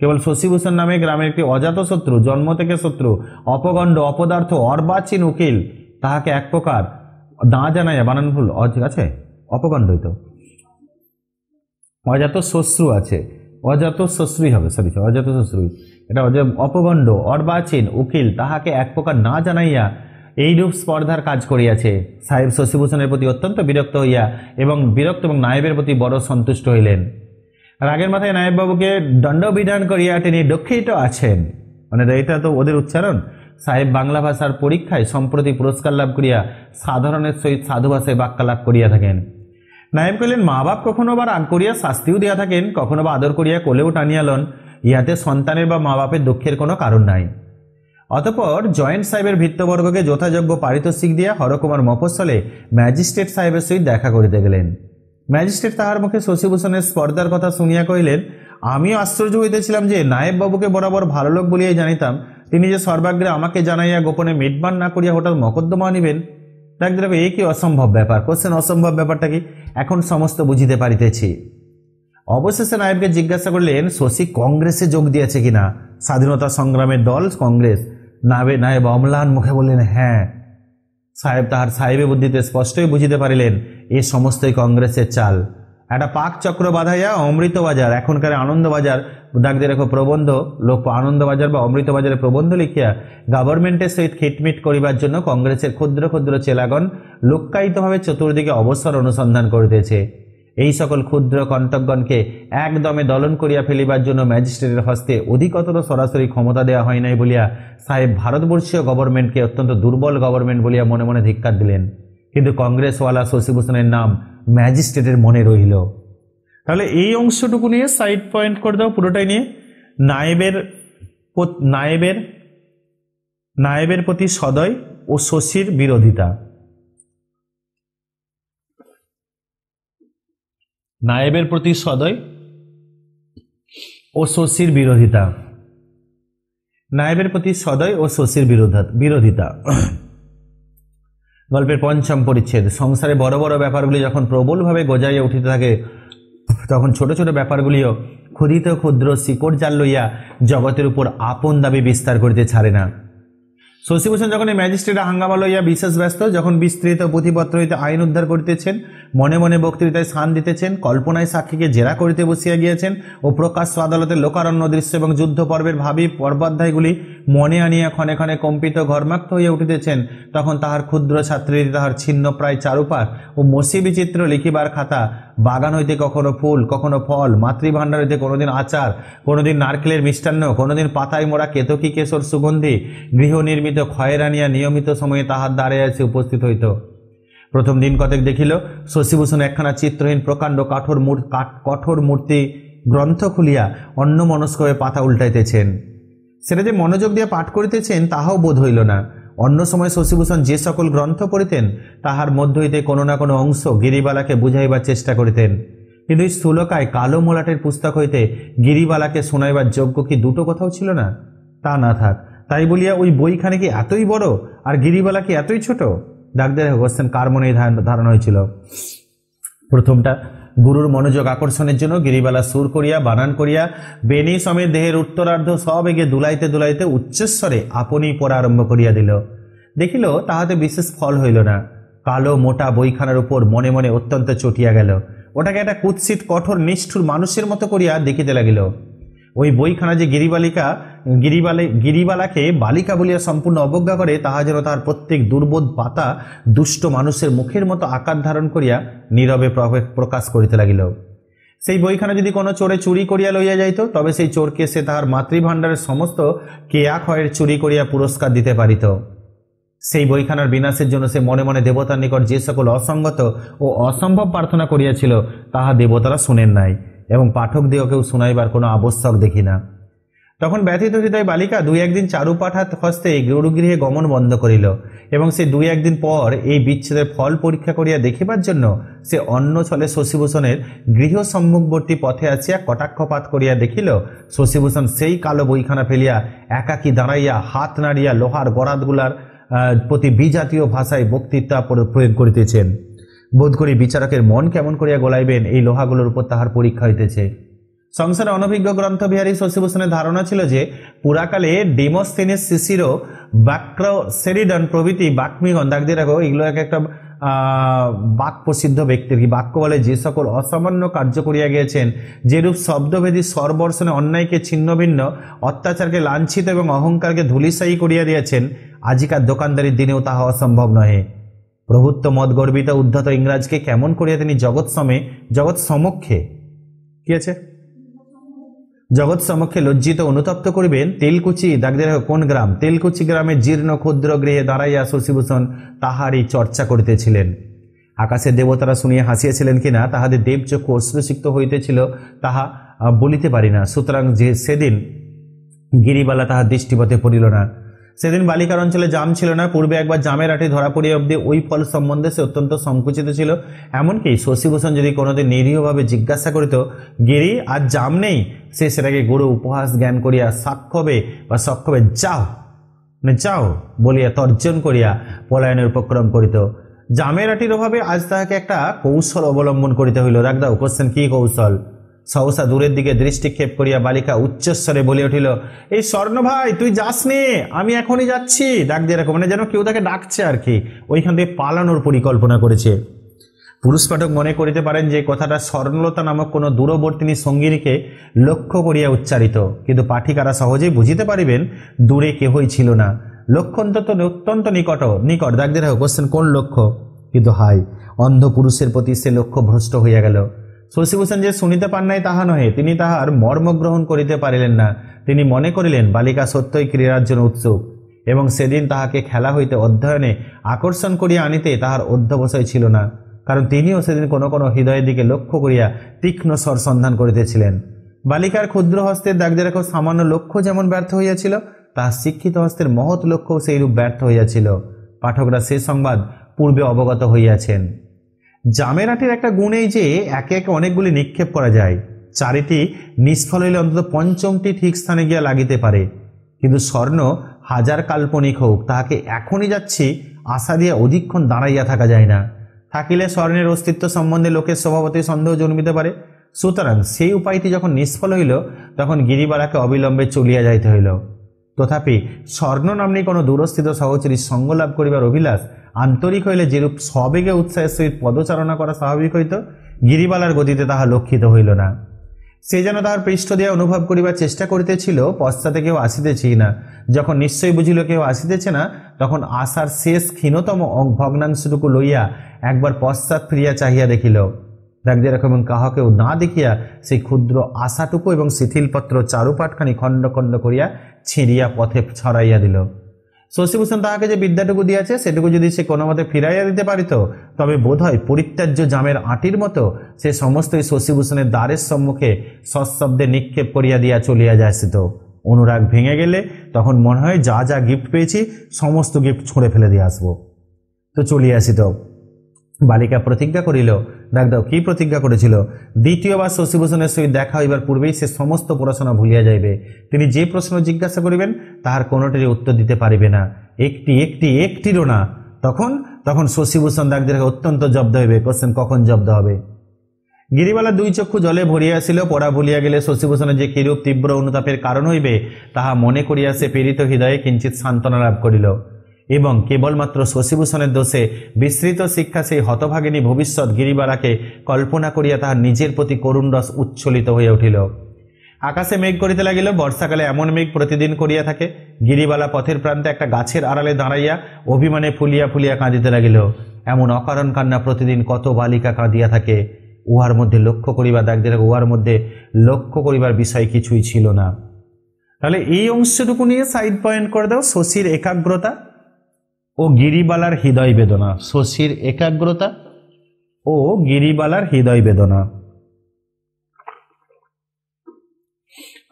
কেবল শশীভূষণ নামে গ্রামের একটি অজাত শত্রু, জন্ম থেকে শত্রু, অপগণ্ড, অপদার্থ, অর্বাচীন উকিল, তাহাকে এক প্রকার না জানাইয়া, বানান ভুল আছে, অপগণ্ডই তো, অজাত শ্বশ্রু আছে, অজাত শ্বশ্রুই হবে, সরি অজাত শ্বশ্রুই, এটা অপগণ্ড অর্বাচীন উকিল, তাহাকে এক প্রকার না জানাইয়া এইরূপ স্পর্ধার কাজ করিয়াছে। সাহেব শশীভূষণের প্রতি অত্যন্ত বিরক্ত হইয়া এবং নায়েবের প্রতি বড় সন্তুষ্ট হইলেন। রাগের মাথায় নায়েববাবুকে দণ্ডবিধান করিয়া তিনি দক্ষিত আছেন, মানে এটা তো ওদের উচ্চারণ। সাহেব বাংলা ভাষার পরীক্ষায় সম্প্রতি পুরস্কার লাভ করিয়া সাধারণের সহিত সাধু ভাষায় বাক্যালাপ করিয়া থাকেন। নায়েব কহিলেন, মা বাপ কখনো বা রাগ করিয়া শাস্তিও দিয়া থাকেন, কখনো বা আদর করিয়া কোলেও টানিয়া লন, ইহাতে সন্তানের বা মা বাপের দুঃখের কোনো কারণ নাই। অতঃপর জয়েন্ট সাহেবের ভৃত্যবর্গকে যথাযোগ্য পারিতোষিক দিয়া হরকুমার মফস্বলে ম্যাজিস্ট্রেট সাহেবের সহিত দেখা করিতে গেলেন। ম্যাজিস্ট্রেট তাহার মুখে শশীভূষণের স্পর্ধার কথা শুনিয়া কহিলেন, আমিও আশ্চর্য হইতেছিলাম যে নায়েব বাবুকে বরাবর ভালো লোক বলিয়াই জানিতাম, তিনি যে সর্বাগ্রে আমাকে জানাইয়া গোপনে মিটবান না করিয়া হঠাৎ মকদ্দমা আনিবেন, দেখতে হবে এ কি অসম্ভব ব্যাপার। কোশ্চেন, অসম্ভব ব্যাপারটা কি? এখন সমস্ত বুঝিতে পারিতেছি। অবশেষে নায়েবকে জিজ্ঞাসা করলেন, শশী কংগ্রেসে যোগ দিয়েছে কিনা? স্বাধীনতা সংগ্রামের দল কংগ্রেস? নায়েব অম্লান মুখে বললেন, হ্যাঁ। সাহেব তাহার সাহেবে বুদ্ধিতে স্পষ্টই বুঝিতে পারিলেন এ সমস্তই কংগ্রেসের চাল। একটা পাক চক্র বাঁধাইয়া অমৃতবাজার, এখনকার আনন্দবাজার, দাগ দিয়ে রেখো প্রবন্ধ, লোক আনন্দবাজার বা অমৃতবাজারে প্রবন্ধ লিখিয়া গভর্নমেন্টের সহিত খিটমিট করিবার জন্য কংগ্রেসের ক্ষুদ্র ক্ষুদ্র চেলাগণ লুক্কায়িতভাবে চতুর্দিকে অবসর অনুসন্ধান করিতেছে। এই সকল ক্ষুদ্র কণ্টকগণকে একদমে দলন করিয়া ফেলিবার জন্য ম্যাজিস্ট্রেটের হস্তে অধিকতর সরাসরি ক্ষমতা দেওয়া হয় নাই বলিয়া সাহেব ভারতবর্ষীয় গভর্নমেন্টকে অত্যন্ত দুর্বল গভর্নমেন্ট বলিয়া মনে মনে ধিক্কার দিলেন। কিন্তু কংগ্রেসওয়ালা শশীভূষণের নাম ম্যাজিস্ট্রেটের মনে রহিল। তাহলে এই অংশটুকু নিয়ে সাইড পয়েন্ট করে দাও, পুরোটাই নিয়ে। নায়েবের প্রতি সদয় ও শশীর বিরোধিতা। নায়েবের প্রতি সদয় ও শশীর বিরোধিতা। নায়েবের প্রতি সদয় ও শশীর বিরোধিতা। গল্পের পঞ্চম পরিচ্ছেদ। সংসারে বড় বড় ব্যাপারগুলি যখন প্রবলভাবে গজাইয়া উঠিতে থাকে, তখন ছোট ছোট ব্যাপারগুলিও ক্ষুদিত ক্ষুদ্র শিকড় জাল লইয়া জগতের উপর আপন দাবি বিস্তার করিতে ছাড়ে না। শশীভূষণ যখন এই ম্যাজিস্ট্রেট হাঙ্গামা লইয়া বিশেষ ব্যস্ত, যখন বিস্তৃত পুঁথিপত্র হইতে আইন উদ্ধার করিতেছেন, মনে মনে বক্তৃতায় স্থান দিতেছেন, কল্পনায় সাক্ষীকে জেরা করিতে বসিয়া গিয়েছেন ও প্রকাশ্য আদালতের লোকারণ্য দৃশ্য এবং যুদ্ধ পর্বের ভাবি পর্বাধ্যায়গুলি মনে আনিয়া ক্ষণে ক্ষণে কম্পিত ঘর্মাক্ত হইয়া উঠিতেছেন, তখন তাহার ক্ষুদ্র ছাত্রী তাহার ছিন্ন প্রায় চারুপার ও মসি বিচিত্র লিখিবার খাতা, বাগান হইতে কখনো ফুল কখনো ফল, মাতৃভাণ্ডার হইতে কোনোদিন আচার, কোনোদিন নারকেলের মিষ্টান্ন, কোনোদিন পাতায় মোড়া কেতকী কেশর সুগন্ধি, গৃহ নির্মিত ক্ষয়ের আনিয়া নিয়মিত সময়ে তাহার দ্বারে আছে উপস্থিত হইত। প্রথম দিন কতক দেখিল শশীভূষণ একখানা চিত্রহীন প্রকাণ্ড কঠোর মূর্তি গ্রন্থ খুলিয়া অন্যমনস্ক হয়ে পাতা উল্টাইতেছেন। সেটা যে মনোযোগ দিয়ে পাঠ করিতেছেন তাহাও বোধ হইল না। অন্য সময় শশীভূষণ যে সকল গ্রন্থ পড়িতেন তাহার মধ্য হইতে কোনো না কোনো অংশ গিরিবালাকে বুঝাইবার চেষ্টা করিতেন, কিন্তু এই স্থূলকায় কালো মোলাটের পুস্তক হইতে গিরিবালাকে শোনাইবার যোগ্য কি দুটো কথাও ছিল না? তা না থাক, তাই বলিয়া ওই বইখানে কি এতই বড় আর গিরিবালা কি এতই ছোট? ডাক্তার হোসেন কার মনে ধারণা হয়েছিল? প্রথমটা, গুরুর মনোযোগ আকর্ষণের জন্য গিরিবালা সুর করিয়া বানান করিয়া বেনি সমেত দেহের উত্তরার্ধ সব এগে দুলাইতে দুলাইতে উচ্চস্বরে আপনি পড়া আরম্ভ করিয়া দিল। দেখিল তাহাতে বিশেষ ফল হইল না। কালো মোটা বইখানার উপর মনে মনে অত্যন্ত চটিয়া গেল। ওটাকে একটা কুৎসিত কঠোর নিষ্ঠুর মানুষের মতো করিয়া দেখিতে লাগিল। ওই বইখানা যে গিরিবালাকে বালিকা বলিয়া সম্পূর্ণ অবজ্ঞা করে, তাহা যেন তাহার প্রত্যেক দুর্বোধ পাতা দুষ্ট মানুষের মুখের মতো আকার ধারণ করিয়া নীরবে প্রকাশ করিতে লাগিল। সেই বইখানা যদি কোনো চোরে চুরি করিয়া লইয়া যাইত, তবে সেই চোরকে সে তাহার মাতৃভাণ্ডারের সমস্ত কেয়া ক্ষয়ের চুরি করিয়া পুরস্কার দিতে পারিত। সেই বইখানার বিনাশের জন্য সে মনে মনে দেবতার নিকট যে সকল অসঙ্গত ও অসম্ভব প্রার্থনা করিয়াছিল তাহা দেবতারা শুনেন নাই এবং পাঠকদিগকেও শুনাইবার কোনো আবশ্যক দেখি না। তখন ব্যথিত হৃদয় বালিকা দুই একদিন চারুপাঠাত হস্তে গুরুগৃহে গমন বন্ধ করিল এবং সে দুই একদিন পর এই বিচ্ছেদের ফল পরীক্ষা করিয়া দেখিবার জন্য সে অন্য ছলে শশীভূষণের গৃহ সম্মুখবর্তী পথে আসিয়া কটাক্ষপাত করিয়া দেখিল শশীভূষণ সেই কালো বইখানা ফেলিয়া একাকী দাঁড়াইয়া হাত নাড়িয়া লোহার গরাদগুলার প্রতি বিজাতীয় ভাষায় বক্তৃতা প্রয়োগ করিতেছেন। বোধ করি বিচারকের মন কেমন করিয়া গোলাইবেন এই লোহাগুলোর উপর তাহার পরীক্ষা হইতেছে। সংসারে অনভিজ্ঞ গ্রন্থবিহারী শশীভূষণের ধারণা ছিল যে পুরাকালে ডেমোস্থেনেস, সিসিরো, সেরিডন প্রভৃতি বাক্মিগণ, দাগ দিয়ে রাখো, এগুলো একটা বাক প্রসিদ্ধ ব্যক্তির কি বাক্য বলে, যে সকল অসামান্য কার্য করিয়া গিয়েছেন, যেরূপ শব্দভেদী স্বরবর্ষণে অন্যায়কে ছিন্ন ভিন্ন, অত্যাচারকে লাঞ্ছিত এবং অহংকারকে ধূলিসায়ী করিয়া দিয়েছেন, আজিকার দোকানদারির দিনেও তাহা অসম্ভব নহে। প্রভুত্ব মদ গর্বিত উদ্ধত ইংরাজকে কেমন করিয়া তিনি জগৎ সমক্ষে কি আছে জগৎ সমক্ষে লজ্জিত অনুতপ্ত করিবেন। তেলকুচি, দাগদের কোন গ্রাম, তেলকুচি গ্রামের জীর্ণ ক্ষুদ্র গৃহে দাঁড়াইয়া শশীভূষণ তাহারই চর্চা করিতেছিলেন। আকাশের দেবতারা শুনিয়া হাসিয়াছিলেন কিনা, তাহাদের দেবচক্ষু অশ্রুসিক্ত হইতেছিল তাহা বলিতে পারি না। সুতরাং যে সেদিন গিরিবালা তাহার দৃষ্টিপথে পড়িল না। সেদিন বালিকার অঞ্চলে জাম ছিল না। পূর্বে একবার জামের আটি ধরা পড়িয়া অবধি ওই ফল সম্বন্ধে সে অত্যন্ত সংকুচিত ছিল। এমনকি শশীভূষণ যদি কোনোদিন নিরীহভাবে জিজ্ঞাসা করিত, গিরি আজ জাম নেই, সে সেটাকে গুরু উপহাস জ্ঞান করিয়া সক্ষবে যাও বলিয়া তর্জন করিয়া পলায়নের উপক্রম করিত। জামের আটির অভাবে আজ তাহাকে একটা কৌশল অবলম্বন করিতে হইল। রাখদাও কোশ্চেন, কি কৌশল? সহসা দূরের দিকে দৃষ্টিক্ষেপ করিয়া বালিকা উচ্চস্বরে বলে উঠিল, এই স্বর্ণ ভাই, তুই যাস নে, আমি এখনই যাচ্ছি। ডাক দিয়ে রাখো, মানে যেন কেউ তাকে ডাকছে আর কি, ওইখান থেকে পালানোর পরিকল্পনা করেছে। পুরুষ পাঠক মনে করিতে পারেন যে কথাটা স্বর্ণলতা নামক কোনো দূরবর্তিনী সঙ্গিনীকে লক্ষ্য করিয়া উচ্চারিত, কিন্তু পাঠিকারা সহজেই বুঝিতে পারিবেন দূরে কেহই ছিল না, লক্ষ্য অত্যন্ত নিকট। ডাক দিয়ে রাখো কোশ্চেন, কোন লক্ষ্য? কিন্তু হাই, অন্ধ পুরুষের প্রতি সে লক্ষ্য ভ্রষ্ট হইয়া গেল। শশীভূষণ যে শুনিতে পান নাই তাহা নহে, তিনি তাহার মর্ম গ্রহণ করিতে পারিলেন না। তিনি মনে করিলেন বালিকা সত্যই ক্রীড়ার জন্য উৎসুক এবং সেদিন তাহাকে খেলা হইতে অধ্যয়নে আকর্ষণ করিয়া আনিতে তাহার অধ্যবসায় ছিল না, কারণ তিনিও সেদিন কোনো কোনো হৃদয়ের দিকে লক্ষ্য করিয়া তীক্ষ্ণ স্বর সন্ধান করিতেছিলেন। বালিকার ক্ষুদ্র হস্তের দাগ দিয়ে রাখো সামান্য লক্ষ্য যেমন ব্যর্থ হইয়াছিল, তাহার শিক্ষিত হস্তের মহৎ লক্ষ্যও সেইরূপ ব্যর্থ হইয়াছিল। পাঠকরা সে সংবাদ পূর্বে অবগত হইয়াছেন। জামের আটির একটা গুণ এই যে একে একে অনেকগুলি নিক্ষেপ করা যায়, চারিটি নিষ্ফল হইলে অন্তত পঞ্চমটি ঠিক স্থানে গিয়া লাগিতে পারে। কিন্তু স্বর্ণ হাজার কাল্পনিক হোক, তাহাকে এখনই যাচ্ছি আশা দিয়া অধিকক্ষণ দাঁড়াইয়া থাকা যায় না। থাকিলে স্বর্ণের অস্তিত্ব সম্বন্ধে লোকের স্বভাবতই সন্দেহ জন্মিতে পারে। সুতরাং সেই উপায়টি যখন নিষ্ফল হইল, তখন গিরিবালাকে অবিলম্বে চলিয়া যাইতে হইল। তথাপি স্বর্ণ নাম্নী কোনো দূরস্থিত সহচরীর সঙ্গ লাভ করিবার অভিলাষ আন্তরিক হইলে যেরূপ সবেগে উৎসাহের সহিত পদচারণা করা স্বাভাবিক হইত, গিরিবালার গতিতে তাহা লক্ষিত হইল না। সে যেন তাহার পৃষ্ঠ দিয়া অনুভব করিবার চেষ্টা করিতেছিল পশ্চাতে কেউ আসিতেছেই না। যখন নিশ্চয় বুঝিল কেউ আসিতেছে না, তখন আশার শেষ ক্ষীণতম ভগ্নাংশটুকু লইয়া একবার পশ্চাৎ ফিরিয়া চাহিয়া দেখিল। দেখতে এরকম কাহাকেও না দেখিয়া সেই ক্ষুদ্র আশাটুকু এবং শিথিলপত্র চারুপাটখানি খণ্ড খণ্ড করিয়া ছিঁড়িয়া পথে ছড়াইয়া দিল। শশীভূষণ তাহাকে যে বিদ্যাটুকু দিয়াছে সেটুকু যদি সে কোনো মতে ফিরাইয়া দিতে পারিত, তবে বোধহয় পরিত্যাজ্য জামের আঁটির মতো সে সমস্তই শশীভূষণের দ্বারের সম্মুখে সশব্দে নিক্ষেপ করিয়া দিয়া চলিয়া যাইত। অনুরাগ ভেঙে গেলে তখন মনে হয় যা যা গিফট পেয়েছি সমস্ত গিফট ছুঁড়ে ফেলে দিয়ে আসবো, তো চলিয়া আসিত। বালিকা প্রতিজ্ঞা করিল। দেখ দাও কি প্রতিজ্ঞা করেছিল? দ্বিতীয়বার শশীভূষণের সহিত দেখা হইবার পূর্বেই সে সমস্ত পড়াশোনা ভুলিয়া যাইবে। তিনি যে প্রশ্ন জিজ্ঞাসা করিবেন তাহার কোনোটির উত্তর দিতে পারিবে না, একটিরও না। তখন শশীভূষণ দেখ দেখে অত্যন্ত জব্দ হইবে। কোশ্চেন, কখন জব্দ হবে? গিরিবালা দুই চক্ষু জলে ভরিয়া আসিল। পড়া ভুলিয়া গেলে শশীভূষণের যে কিরূপ তীব্র অনুতাপের কারণ হইবে তাহা মনে করিয়া সে পীড়িত হৃদয়ে কিঞ্চিত সান্ত্বনা লাভ করিল, এবং কেবলমাত্র শশীভূষণের দোষে বিস্মৃত শিক্ষা সেই হতভাগিনী ভবিষ্যৎ গিরিবালাকে কল্পনা করিয়া তাহার নিজের প্রতি করুণ রস উচ্ছ্বলিত হইয়া উঠিল। আকাশে মেঘ করিতে লাগিল। বর্ষাকালে এমন মেঘ প্রতিদিন করিয়া থাকে। গিরিবালা পথের প্রান্তে একটা গাছের আড়ালে দাঁড়াইয়া অভিমানে ফুলিয়া ফুলিয়া কাঁদিতে লাগিল। এমন অকারণ কান্না প্রতিদিন কত বালিকা কাঁদিয়া থাকে, উহার মধ্যে লক্ষ্য করিবার বিষয় কিছুই ছিল না। তাহলে এই অংশটুকু নিয়ে সাইড পয়েন্ট করে দাও, শশীর একাগ্রতা ও গিরিবালার হৃদয় বেদনা। শশীর একাগ্রতা ও গিরিবালার হৃদয় বেদনা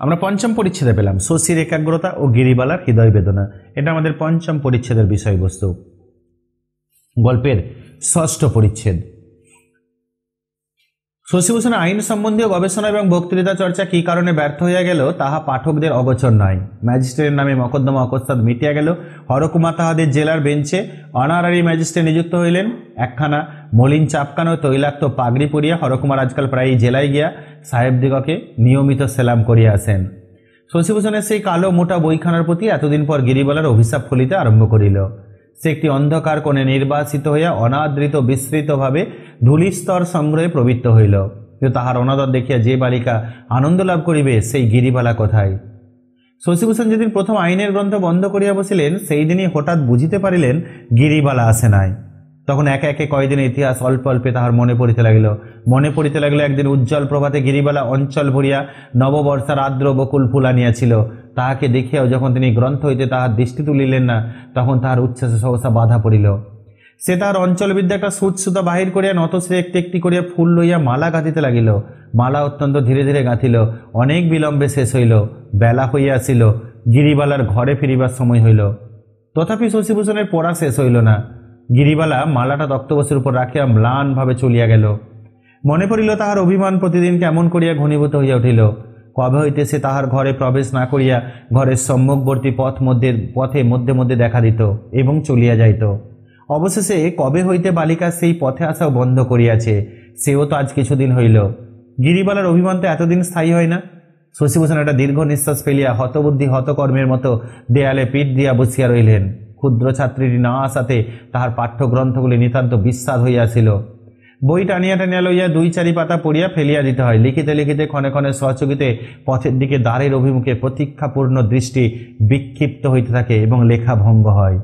আমরা পঞ্চম পরিচ্ছেদে পেলাম। শশীর একাগ্রতা ও গিরিবালার হৃদয় বেদনা, এটা আমাদের পঞ্চম পরিচ্ছেদের বিষয়বস্তু। গল্পের ষষ্ঠ পরিচ্ছেদ। শশীভূষণ আইন সম্বন্ধীয় গবেষণা এবং বক্তৃতা চর্চা কি কারণে ব্যর্থ হইয়া গেল তাহা পাঠকদের অগোচর নাই। ম্যাজিস্ট্রেটের নামে মকদ্দমা অকস্মাৎ মিটিয়া গেল। হরকুমার তাহাদের জেলার বেঞ্চে অনারারি ম্যাজিস্ট্রেট নিযুক্ত হইলেন। একখানা মলিন চাপকানো তৈলাক্ত পাগড়ি পরিয়া হরকুমার আজকাল প্রায় জেলায় গিয়া সাহেবদিগকে নিয়মিত সেলাম করিয়া আসেন। শশীভূষণের সেই কালো মোটা বইখানার প্রতি এতদিন পর গিরিবালার অভিশাপ ফলিতে আরম্ভ করিল। সে একটি অন্ধকার কোণে নির্বাসিত হইয়া অনাদৃত বিস্তৃতভাবে ধূলিস্তর সংগ্রহে প্রবৃত্ত হইল। কিন্তু তাহার অনাদর দেখিয়া যে বালিকা আনন্দ লাভ করিবে সেই গিরিবালা কোথায়? শশীভূষণ যেদিন প্রথম আইনের গ্রন্থ বন্ধ করিয়া বসিলেন সেই দিনই হঠাৎ বুঝিতে পারিলেন গিরিবালা আসে নাই। তখন একে একে কয়দিনের ইতিহাস অল্প অল্পে তাহার মনে পড়িতে লাগিল। একদিন উজ্জ্বল প্রভাতে গিরিবালা অঞ্চল ভরিয়া নববর্ষার আর্দ্র বকুল ফুল আনিয়াছিল। তাহাকে দেখিয়াও যখন তিনি গ্রন্থ হইতে তাহার দৃষ্টি তুলিলেন না, তখন তাহার উচ্ছ্বাসে সহসা বাধা পড়িল। সে তাহার অঞ্চলবিদ্যা একটা সুতা বাহির করিয়া নতশ্রী একটি একটি করিয়া ফুল লইয়া মালা গাঁথিতে লাগিল। মালা অত্যন্ত ধীরে ধীরে গাঁথিল। অনেক বিলম্বে শেষ হইল। বেলা হইয়া আসিল। গিরিবালার ঘরে ফিরিবার সময় হইল। তথাপি শশীভূষণের পড়া শেষ হইল না। গিরিবালা মালাটা তক্তপোষের উপর রাখিয়া ম্লানভাবে চলিয়া গেল। মনে পড়িল তাহার অভিমান প্রতিদিন কেমন করিয়া ঘনীভূত হইয়া উঠিল। কবে হইতে সে তাহার ঘরে প্রবেশ না করিয়া ঘরের সম্মুখবর্তী পথে মধ্যে মধ্যে দেখা দিত এবং চলিয়া যাইত। অবশেষে কবে হইতে বালিকা সেই পথে আসাও বন্ধ করিয়াছে সেও তো আজ কিছুদিন হইল। গিরিবালার অভিমান তো এতদিন স্থায়ী হয় না। শশীভূষণ একটা দীর্ঘ নিঃশ্বাস ফেলিয়া হতবুদ্ধি হতকর্মের মতো দেয়ালে পিঠ দিয়া বসিয়া রইলেন। ক্ষুদ্র ছাত্রীটি না আসাতে তাহার পাঠ্যগ্রন্থগুলি নিতান্ত বিস্বাদ হইয়াছিল। বই টানিয়া টানিয়া লইয়া দুই চারি পাতা পড়িয়া ফেলিয়া দিতে হয়। লিখিতে লিখিতে ক্ষণে ক্ষণে সহযোগিতে পথের দিকে দ্বারের অভিমুখে প্রতীক্ষাপূর্ণ দৃষ্টি বিক্ষিপ্ত হইতে থাকে এবং লেখা ভঙ্গ হয়।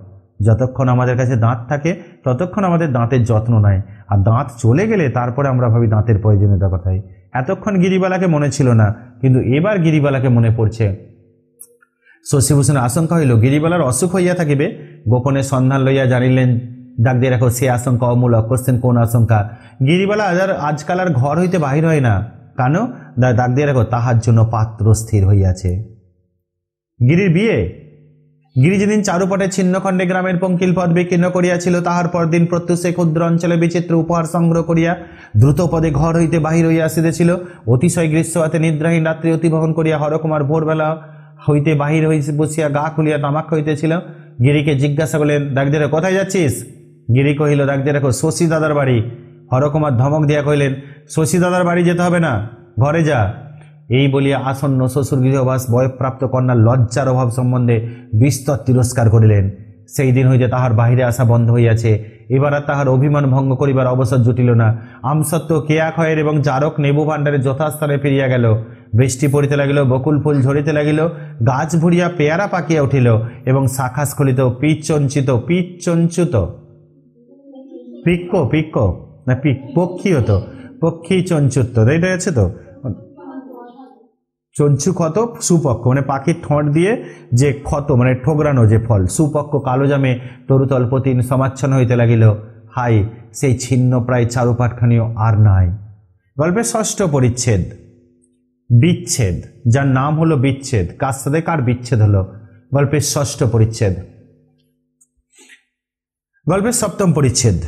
যতক্ষণ আমাদের কাছে দাঁত থাকে ততক্ষণ আমাদের দাঁতের যত্ন নাই, আর দাঁত চলে গেলে তারপরে আমরা ভাবি দাঁতের প্রয়োজনীয়তা কথাই। এতক্ষণ গিরিবালাকে মনে ছিল না, কিন্তু এবার গিরিবালাকে মনে পড়ছে। শশীভূষণের আশঙ্কা হইল গিরিবালার অসুখ হইয়া থাকিবে। গোপনে সন্ধান লইয়া জানিলেন, ডাক দিয়ে রাখো, সে আশঙ্কা অমূলক। কোশ্চেন, কোন আশঙ্কা? গিরিবালা আজকাল আর ঘর হইতে বাহির হয় না। কেন? ডাক দিয়ে রাখো, তাহার জন্য পাত্র স্থির হইয়াছে। গিরির বিয়ে। গিরি যেদিন চারুপটে ছিন্নখণ্ডে গ্রামের পঙ্কিল পদ বিকীর্ণ করিয়াছিল, তাহার পরদিন প্রত্যুষে ক্ষুদ্র অঞ্চলে বিচিত্র উপহার সংগ্রহ করিয়া দ্রুত পদে ঘর হইতে বাহির হইয়া আসিতেছিল। অতিশয় গ্রীষ্মরাতে নিদ্রাহীন রাত্রি অতিবহন করিয়া হরকুমার ভোরবেলা হইতে বাহির হইতে বসিয়া গা খুলিয়া তামাক হইতেছিল। গিরিকে জিজ্ঞাসা করলেন, ডাক দিয়ে রাখো, কোথায় যাচ্ছিস? গিরি কহিল, ডাক দিয়ে রাখো, শশী দাদার বাড়ি। হরকুমার ধমক দিয়া কহিলেন, শশী দাদার বাড়ি যেতে হবে না, ঘরে যা। এই বলিয়া আসন্ন শ্বশুর গৃহবাস বয়প্রাপ্ত কন্যার লজ্জার অভাব সম্বন্ধে বিস্তর তিরস্কার করিলেন। সেই দিন হইতে তাহার বাহিরে আসা বন্ধ হইয়াছে। এবার আর তাহার অভিমান ভঙ্গ করিবার অবসর জুটিল না। আমসত্ত্ব কেয়াক্ষয়ের এবং জারক নেবু ভাণ্ডারে যথাস্থানে ফিরিয়া গেল। বৃষ্টি পড়িতে লাগিল, বকুল ফুল ঝরিতে লাগিল, গাছ ভরিয়া পেয়ারা পাকিয়া উঠিল এবং শাখা স্খলিত পিচ্চঞ্চিত পক্ষী হতো, পক্ষী চঞ্চুত্ব, এইটা আছে তো, চঞ্চু ক্ষত সুপক্ষ মানে পাখির ঠোঁট দিয়ে যে ক্ষত মানে ঠোকরানো যে ফল, সুপক্ষ কালো জামে তরুতল পতিন সমাচ্ছন্ন হইতে লাগিল। হাই, সেই ছিন্ন প্রায় চারুপাটখানিও আর নাই। গল্পের ষষ্ঠ পরিচ্ছেদ, বিচ্ছেদ, যার নাম হলো বিচ্ছেদ। কার সাথে কার বিচ্ছেদ হলো? গল্পের ষষ্ঠ পরিচ্ছেদ। গল্পের সপ্তম পরিচ্ছেদ,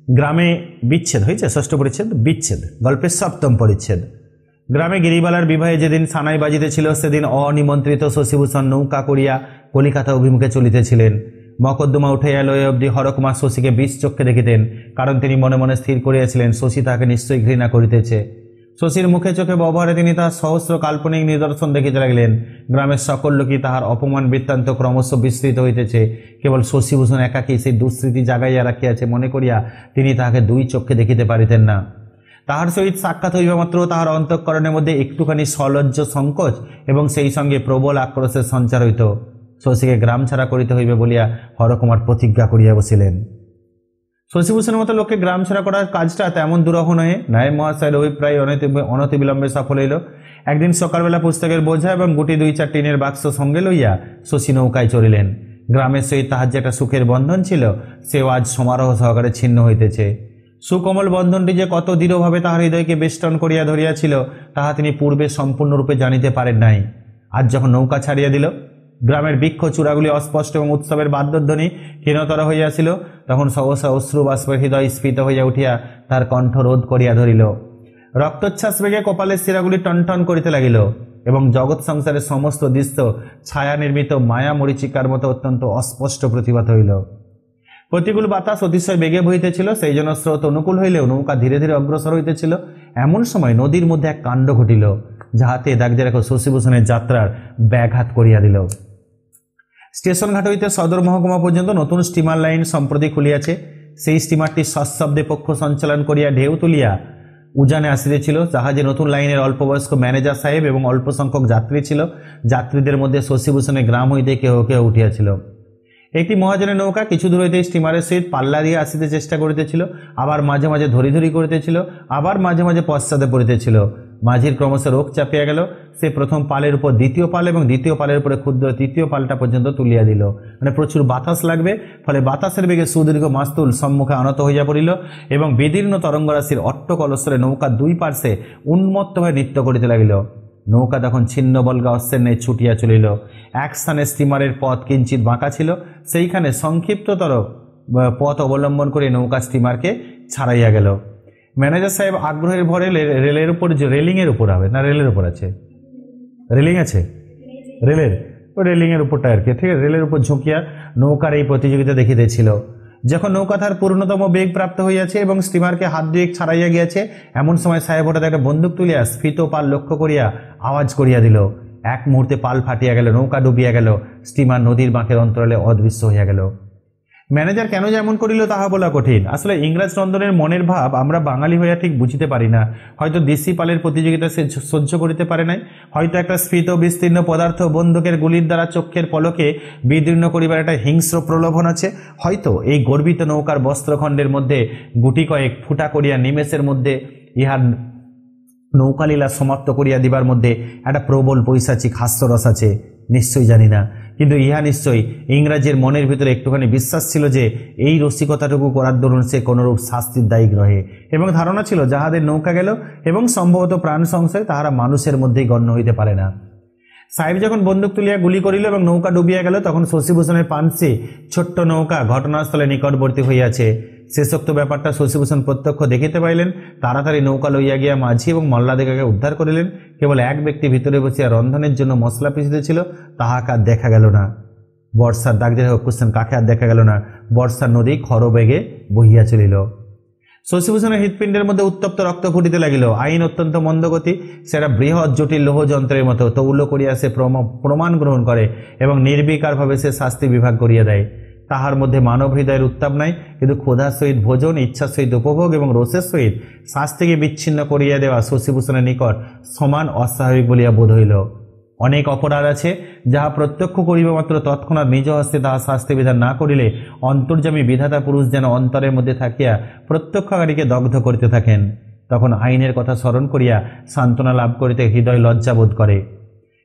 গ্রামে বিচ্ছেদ হয়েছে। ষষ্ঠ পরিচ্ছেদ বিচ্ছেদ। গল্পের সপ্তম পরিচ্ছেদ। গ্রামে গিরিবালার বিবাহে যেদিন সানাই বাজিতেছিল, সেদিন অনিমন্ত্রিত শশীভূষণ নৌকা করিয়া কলিকাতা অভিমুখে চলিতেছিলেন। মকদ্দমা উঠে এল এ অবধি হরকুমার শশীকে বিষ চক্ষে দেখিতেন, কারণ তিনি মনে মনে স্থির করিয়াছিলেন শশী তাহাকে নিশ্চয়ই ঘৃণা করিতেছে। শশীর মুখে চোখে ব্যবহারে তিনি তাহার সহস্র কাল্পনিক নিদর্শন দেখিতে লাগিলেন। গ্রামের সকল লোকই তাহার অপমান বৃত্তান্ত ক্রমশ বিস্তৃত হইতেছে। কেবল শশীভূষণ একাকী সেই দুঃস্মৃতি জাগাইয়া রাখিয়াছে মনে করিয়া তিনি তাহাকে দুই চক্ষে দেখিতে পারিতেন না। তাহার সহিত সাক্ষাৎ হইবা মাত্র তাহার অন্তঃকরণের মধ্যে একটুখানি সলজ্জ সংকোচ এবং সেই সঙ্গে প্রবল আক্রোশের সঞ্চার হইত। শশীকে গ্রাম ছাড়া করিতে হইবে বলিয়া হরকুমার প্রতিজ্ঞা করিয়া বসিলেন। শশীভূষণের মতো লোককে গ্রাম ছাড়া করার কাজটা তেমন দুরূহ নহে। নায়েব মহাশয়ের অভিপ্রায় অনতিবিলম্বে সফল হইল। একদিন সকালবেলা পুস্তকের বোঝা এবং গুটি 2-4 টিনের বাক্স সঙ্গে লইয়া শশী নৌকায় চড়িলেন। গ্রামের সহিত তাহার যে একটা সুখের বন্ধন ছিল, সেও আজ সমারোহ সহকারে ছিন্ন হইতেছে। সুকোমল বন্ধনটি যে কত দৃঢ়ভাবে তাহার হৃদয়কে বেষ্টন করিয়া ধরিয়াছিল, তাহা তিনি পূর্বে সম্পূর্ণরূপে জানিতে পারেন নাই। আজ যখন নৌকা ছাড়িয়া দিল, গ্রামের বৃক্ষ চূড়াগুলি অস্পষ্ট এবং উৎসবের বাদ্যধ্বনি ক্ষীণতর হইয়াছিল, তখন সহসা অশ্রুবাষ্পের হৃদয় স্ফীত হইয়া উঠিয়া তার কণ্ঠ রোধ করিয়া ধরিল। রক্তচ্ছ্বাস বেগে কপালের শিরাগুলি টনটন করিতে লাগিল এবং জগৎ সংসারের সমস্ত দৃশ্য ছায়া নির্মিত মায়া মরিচিকার মতো অত্যন্ত অস্পষ্ট প্রতিভাত হইল। প্রতিকূল বাতাস অতিশয় বেগে বহিতেছিল, সেই জন্য স্রোত অনুকূল হইলেও নৌকা ধীরে ধীরে অগ্রসর হইতেছিল। এমন সময় নদীর মধ্যে এক কাণ্ড ঘটিল, যাহাতে দাগদে রেখো শশীভূষণের যাত্রার ব্যাঘাত করিয়া দিল। স্টেশন ঘাট হইতে সদর মহকুমা পর্যন্ত নতুন স্টিমার লাইন সম্প্রতি খুলিয়াছে। সেই স্টিমারটি সশব্দে পক্ষ সঞ্চালন করিয়া ঢেউ তুলিয়া উজানে আসিতেছিল। জাহাজে নতুন লাইনের অল্পবয়স্ক ম্যানেজার সাহেব এবং অল্প সংখ্যক যাত্রী ছিল। যাত্রীদের মধ্যে শশীভূষণের গ্রাম হইতে কেহ কেহ উঠিয়াছিল। একটি মহাজনের নৌকা কিছু দূর হইতে স্টিমারের সহিত পাল্লা দিয়ে আসিতে চেষ্টা করিতেছিল, আবার মাঝে মাঝে ধরি করিতেছিল, আবার মাঝে মাঝে পশ্চাতে পড়িতেছিল। মাঝির ক্রমশ রোগ চাপিয়া গেল। সে প্রথম পালের উপর দ্বিতীয় পাল এবং দ্বিতীয় পালের উপরে ক্ষুদ্র তৃতীয় পালটা পর্যন্ত তুলিয়া দিল। মানে প্রচুর বাতাস লাগবে, ফলে বাতাসের বেগে সুদীর্ঘ মাস্তুল সম্মুখে আনত হইয়া পড়িল এবং বিদীর্ণ তরঙ্গরাশির অট্টকলস্বরে নৌকা দুই পার্শ্বে উন্মত্তভাবে নৃত্য করিতে লাগিল। নৌকা তখন ছিন্ন বলগা অশ্বের ন্যায় ছুটিয়া চলিল। এক স্থানে স্টিমারের পথ কিঞ্চিত বাঁকা ছিল, সেইখানে সংক্ষিপ্ততর পথ অবলম্বন করে নৌকা স্টিমারকে ছাড়াইয়া গেল। ম্যানেজার সাহেব আগ্রহের ভরে রেলের উপর, রেলিংয়ের উপর হবে না, রেলের উপর আছে, রেলিং আছে, রেলের রেলিংয়ের উপরটা আর কি, ঠিক আছে, রেলের উপর ঝুঁকিয়া নৌকার এই প্রতিযোগিতা দেখিতেছিল। যখন নৌকা তার পূর্ণতম বেগ প্রাপ্ত হইয়াছে এবং স্টিমারকে হাত দুয়েক ছাড়াইয়া গিয়াছে, এমন সময় সাহেব হঠাৎ একটা বন্দুক তুলিয়া স্ফীত পাল লক্ষ্য করিয়া আওয়াজ করিয়া দিল। এক মুহূর্তে পাল ফাটিয়া গেল, নৌকা ডুবিয়া গেল, স্টিমার নদীর বাঁকের অন্তরালে অদৃশ্য হইয়া গেল। ম্যানেজার কেন যে এমন করিল তাহা বলা কঠিন। আসলে ইংরাজ নন্দনের মনের ভাব আমরা বাঙালি হইয়া ঠিক বুঝিতে পারি না। হয়তো দেশি পালের প্রতিযোগিতা সে সহ্য করিতে পারে নাই, হয়তো একটা স্ফীত বিস্তীর্ণ পদার্থ বন্দুকের গুলির দ্বারা চক্ষের পলকে বিদীর্ণ করিবার একটা হিংস্র প্রলোভন আছে, হয়তো এই গর্বিত নৌকার বস্ত্রখণ্ডের মধ্যে গুটি কয়েক ফুটা করিয়া নিমেষের মধ্যে ইহার নৌকালীলা সমাপ্ত করিয়া দিবার মধ্যে একটা প্রবল পৈশাচিক হাস্যরস আছে, নিশ্চয়ই জানি না। কিন্তু ইহা নিশ্চয়ই ইংরাজের মনের ভিতরে একটুখানি বিশ্বাস ছিল যে এই রসিকতাটুকু করার দরুন সে কোনরূপ শাস্তির দায়ী গ্রহে, এবং ধারণা ছিল যাহাদের নৌকা গেল এবং সম্ভবত প্রাণ সংশয় তাহারা মানুষের মধ্যেই গণ্য হইতে পারে না। সাহেব যখন বন্দুক তুলিয়া গুলি করিল এবং নৌকা ডুবিয়া গেল, তখন শশীভূষণের পাঞ্চে ছোট্ট নৌকা ঘটনাস্থলে নিকটবর্তী হইয়াছে। শেষোক্ত ব্যাপারটা শশীভূষণ প্রত্যক্ষ দেখিতে পাইলেন। তাড়াতাড়ি নৌকা লইয়া গিয়া মাঝি এবং মল্লাদিগকে উদ্ধার করিলেন। কেবল এক ব্যক্তি ভিতরে বসিয়া রন্ধনের জন্য মশলা পিষিতেছিল, তাহাকে আর দেখা গেল না। বর্ষার দাগ দিয়ে কোশ্চেন কাকে আর দেখা গেল না। বর্ষার নদী খরবেগে বহিয়া চলিল। শশীভূষণের হৃৎপিণ্ডের মধ্যে উত্তপ্ত রক্ত ফুটিতে লাগিল। আইন অত্যন্ত মন্দগতি, সেটা বৃহৎ জটিল লৌহ যন্ত্রের মতো তৌল করিয়া সে প্রমাণ গ্রহণ করে এবং নির্বিকারভাবে সে শাস্তি বিভাগ করিয়া দেয়। তাহার মধ্যে মানব হৃদয়ের উত্তাপ নাই, কিন্তু ক্ষুধার সহিত ভোজন, ইচ্ছার সহিত উপভোগ এবং রোষের সহিত শাস্তিকে বিচ্ছিন্ন করিয়া দেওয়া শশীভূষণের নিকট সমান অস্বাভাবিক বলিয়া বোধ হইল। অনেক অপরাধ আছে যাহা প্রত্যক্ষ করিবা মাত্র তৎক্ষণাৎ নিজ হস্তে তাহা শাস্তি বিধান না করিলে অন্তর্যামী বিধাতা পুরুষ যেন অন্তরের মধ্যে থাকিয়া প্রত্যক্ষকারীকে দগ্ধ করিতে থাকেন। তখন আইনের কথা স্মরণ করিয়া সান্ত্বনা লাভ করিতে হৃদয় লজ্জাবোধ করে।